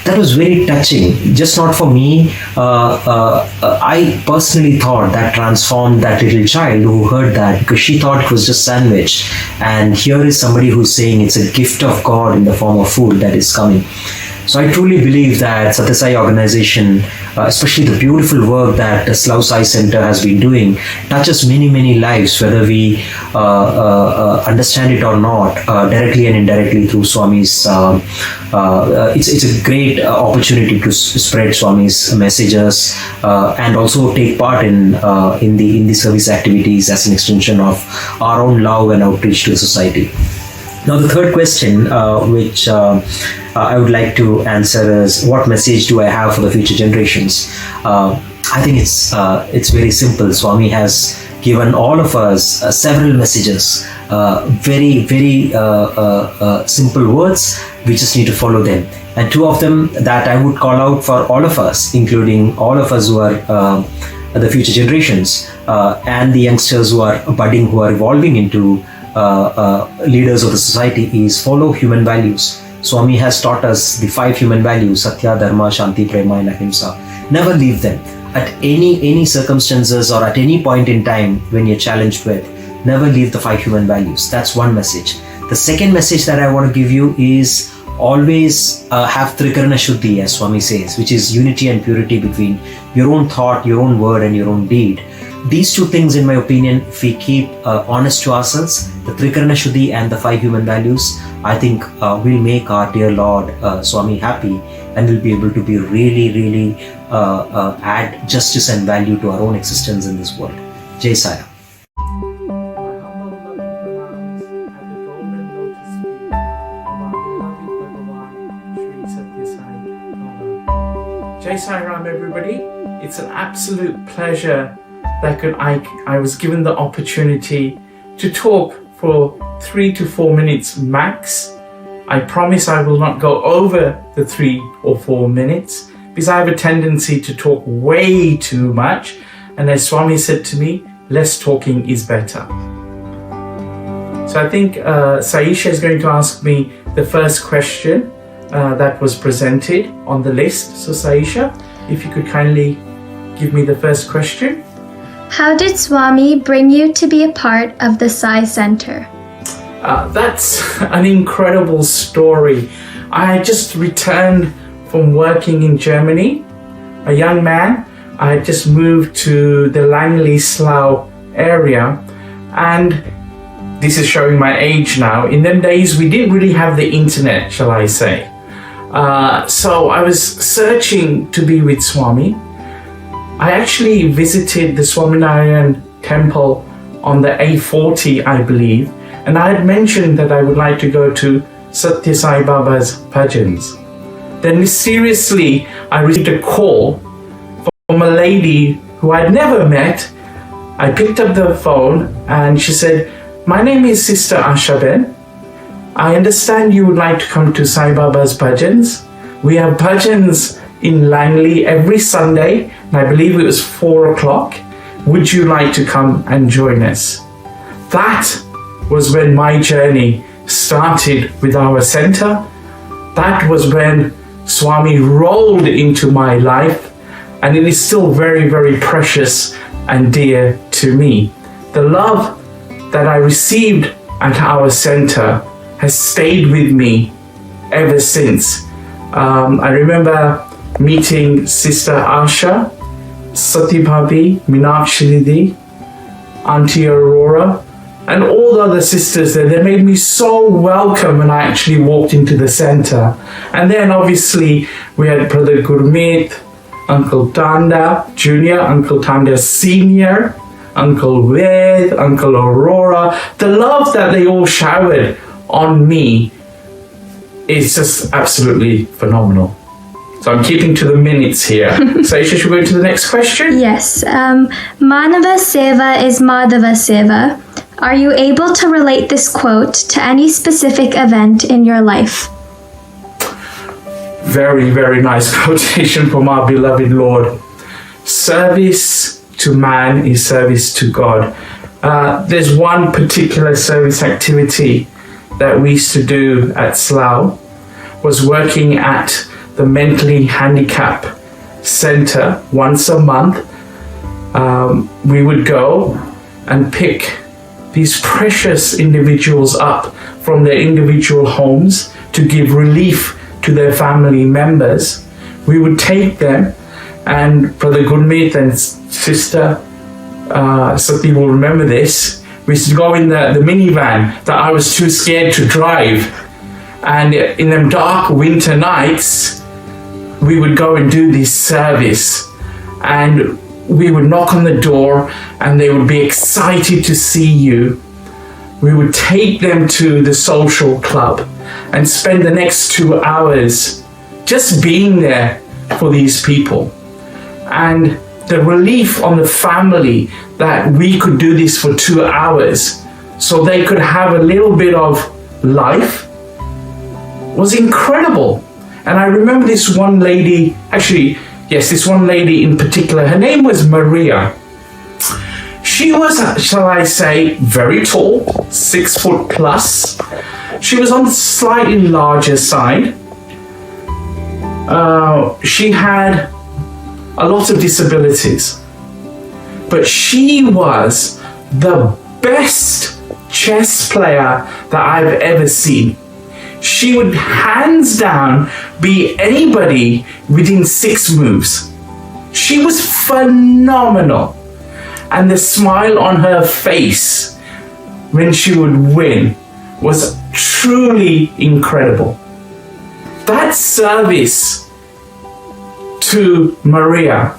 Speaker 1: That was very touching, just not for me. I personally thought that transformed that little child who heard that, because she thought it was just sandwich, and here is somebody who's saying it's a gift of God in the form of food that is coming. So I truly believe that Satya Sai organization, especially the beautiful work that the Slough Sai Center has been doing, touches many, many lives, whether we understand it or not, directly and indirectly through Swami's. It's a great opportunity to spread Swami's messages and also take part in the service activities as an extension of our own love and outreach to the society. Now, the third question, which I would like to answer is, what message do I have for the future generations? I think it's very simple. Swami has given all of us several messages, very, very simple words. We just need to follow them. And two of them that I would call out for all of us, including all of us who are the future generations and the youngsters who are budding, who are evolving into leaders of the society, is follow human values. Swami has taught us the 5 human values: Satya, Dharma, Shanti, Prema, and Ahimsa. Never leave them. At any circumstances or at any point in time when you're challenged with, never leave the 5 human values. That's one message. The second message that I want to give you is always have Trikarana Shuddhi, as Swami says, which is unity and purity between your own thought, your own word, and your own deed. These 2 things, in my opinion, if we keep honest to ourselves, the Trikarana Shuddhi and the 5 human values, I think will make our dear Lord Swami happy, and will be able to be really, really add justice and value to our own existence in this world. Jai Sai Ram.
Speaker 2: Jai Sai Ram, everybody. It's an absolute pleasure that I was given the opportunity to talk for 3 to 4 minutes max. I promise I will not go over the 3 or 4 minutes, because I have a tendency to talk way too much. And as Swami said to me, less talking is better. So I think Saisha is going to ask me the first question that was presented on the list. So Saisha, if you could kindly give me the first question.
Speaker 22: How did Swami bring you to be a part of the Sai Center?
Speaker 2: That's an incredible story. I just returned from working in Germany. A young man, I had just moved to the Langley Slough area, and this is showing my age now. In them days, we didn't really have the internet, shall I say. So I was searching to be with Swami. I actually visited the Swaminarayan temple on the A40, I believe, and I had mentioned that I would like to go to Satya Sai Baba's bhajans. Then mysteriously, I received a call from a lady who I'd never met. I picked up the phone and she said, "My name is Sister Ashaben. I understand you would like to come to Sai Baba's bhajans. We have bhajans in Langley every Sunday, and I believe it was 4 o'clock. Would you like to come and join us? That was when my journey started with our center. That was when Swami rolled into my life, and it is still very, very precious and dear to me. The love that I received at our center has stayed with me ever since. I remember meeting Sister Asha, Sati Bhabi, Meenakshi Didi, Auntie Aurora, and all the other sisters there. They made me so welcome when I actually walked into the center. And then obviously we had Brother Gurmeet, Uncle Tanda Jr., Uncle Tanda Sr., Uncle Ved, Uncle Aurora. The love that they all showered on me is just absolutely phenomenal. So I'm keeping to the minutes here. So should we go to the next question?
Speaker 22: Yes. Manava Seva is Madhava Seva. Are you able to relate this quote to any specific event in your life?
Speaker 2: Very, very nice quotation from our beloved Lord. Service to man is service to God. There's one particular service activity that we used to do at Slough, was working at the mentally handicapped center once a month. We would go and pick these precious individuals up from their individual homes to give relief to their family members. We would take them, and Brother Gurmeet and Sister Sati will remember this. We used to go in the minivan that I was too scared to drive, and in them dark winter nights we would go and do this service, and we would knock on the door and they would be excited to see you. We would take them to the social club and spend the next 2 hours just being there for these people. And the relief on the family that we could do this for 2 hours so they could have a little bit of life was incredible. And I remember this one lady, this one lady in particular, her name was Maria. She was, shall I say, very tall, 6 foot plus. She was on the slightly larger side. She had a lot of disabilities, but she was the best chess player that I've ever seen. She would hands down beat anybody within 6 moves. She was phenomenal. And the smile on her face when she would win was truly incredible. That service to Maria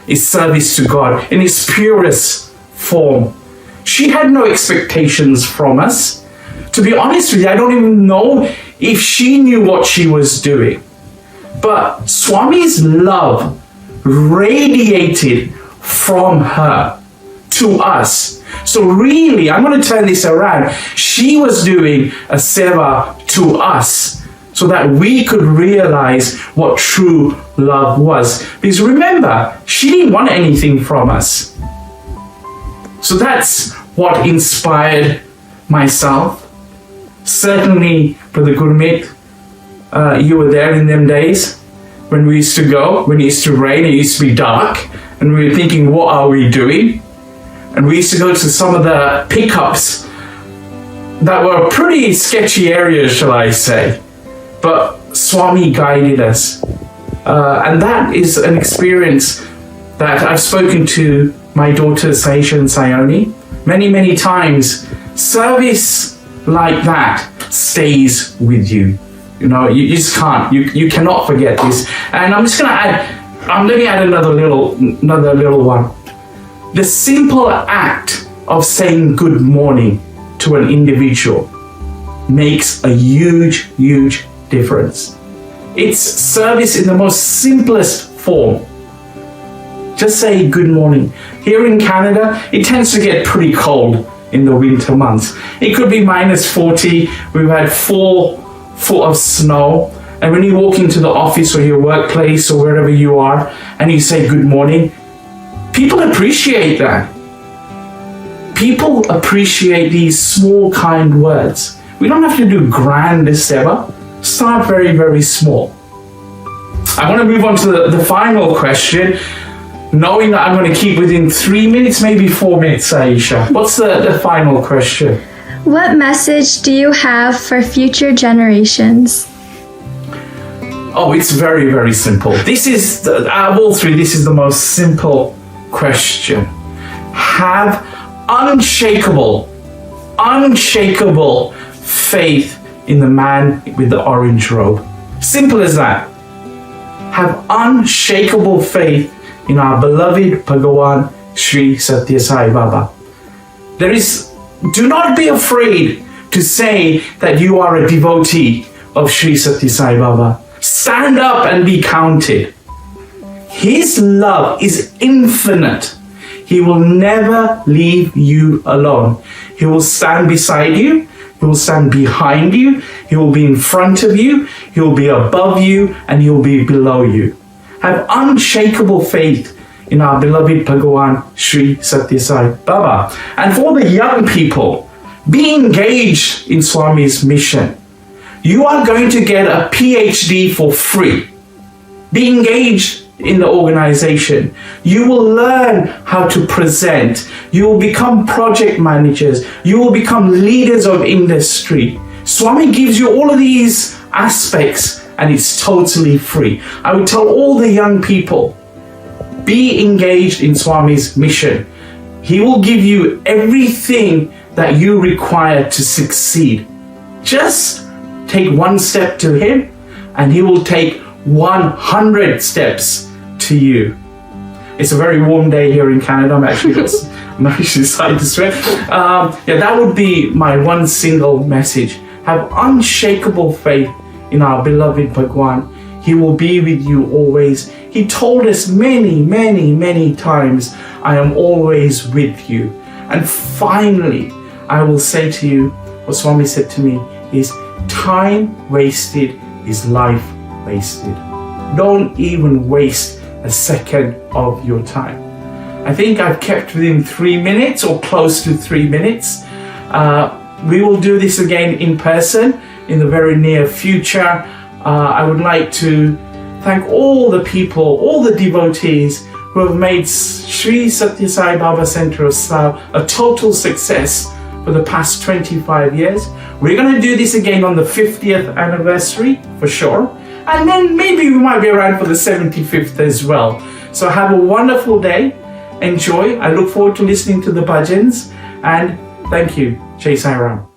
Speaker 2: is service to God in its purest form. She had no expectations from us. To be honest with you, I don't even know if she knew what she was doing. But Swami's love radiated from her to us. So really, I'm going to turn this around. She was doing a seva to us so that we could realize what true love was. Because remember, she didn't want anything from us. So that's what inspired myself. Certainly, Brother Gurmeet, you were there in them days when we used to go, when it used to rain, it used to be dark, and we were thinking, what are we doing? And we used to go to some of the pickups that were pretty sketchy areas, shall I say. But Swami guided us. And that is an experience that I've spoken to my daughters, Saisha and Sayoni, many, many times. Service like that stays with you. You know, you just can't. You cannot forget this. And I'm just going to add, let me add another little one. The simple act of saying good morning to an individual makes a huge, huge difference. It's service in the most simplest form. Just say good morning. Here in Canada, it tends to get pretty cold in the winter months. It could be -40. We've had 4 foot of snow. And when you walk into the office or your workplace or wherever you are and you say good morning, People appreciate that. People appreciate these small, kind words. We don't have to do grand as ever. Start very, very small. I want to move on to the final question, knowing that I'm going to keep within 3 minutes, maybe 4 minutes, Aisha. What's the final question?
Speaker 22: What message do you have for future generations?
Speaker 2: Oh, it's very, very simple. This is, out of all three, this is the most simple question. Have unshakable faith in the man with the orange robe. Simple as that. Have unshakable faith in our beloved Bhagawan Sri Satya Sai Baba. Do not be afraid to say that you are a devotee of Sri Satya Sai Baba. Stand up and be counted. His love is infinite. He will never leave you alone. He will stand beside you. He will stand behind you. He will be in front of you. He will be above you, and he will be below you. Have unshakable faith in our beloved Bhagawan Sri Satya Sai Baba. And for the young people, be engaged in Swami's mission. You are going to get a PhD for free. Be engaged in the organization. You will learn how to present. You will become project managers. You will become leaders of industry. Swami gives you all of these aspects, and it's totally free. I would tell all the young people, be engaged in Swami's mission. He will give you everything that you require to succeed. Just take one step to him, and he will take 100 steps to you. It's a very warm day here in Canada. I'm actually decided to sweat. That would be my one single message. Have unshakable faith in our beloved Bhagwan. He will be with you always. He told us many, many, many times, I am always with you. And finally, I will say to you, what Swami said to me is, time wasted is life wasted. Don't even waste a second of your time. I think I've kept within 3 minutes or close to 3 minutes. We will do this again in person in the very near future. I would like to thank all the people, all the devotees who have made Sri Satya Sai Baba Center of Slough a total success for the past 25 years. We're going to do this again on the 50th anniversary for sure. And then maybe we might be around for the 75th as well. So have a wonderful day. Enjoy. I look forward to listening to the bhajans. And thank you. Jai Sai Ram.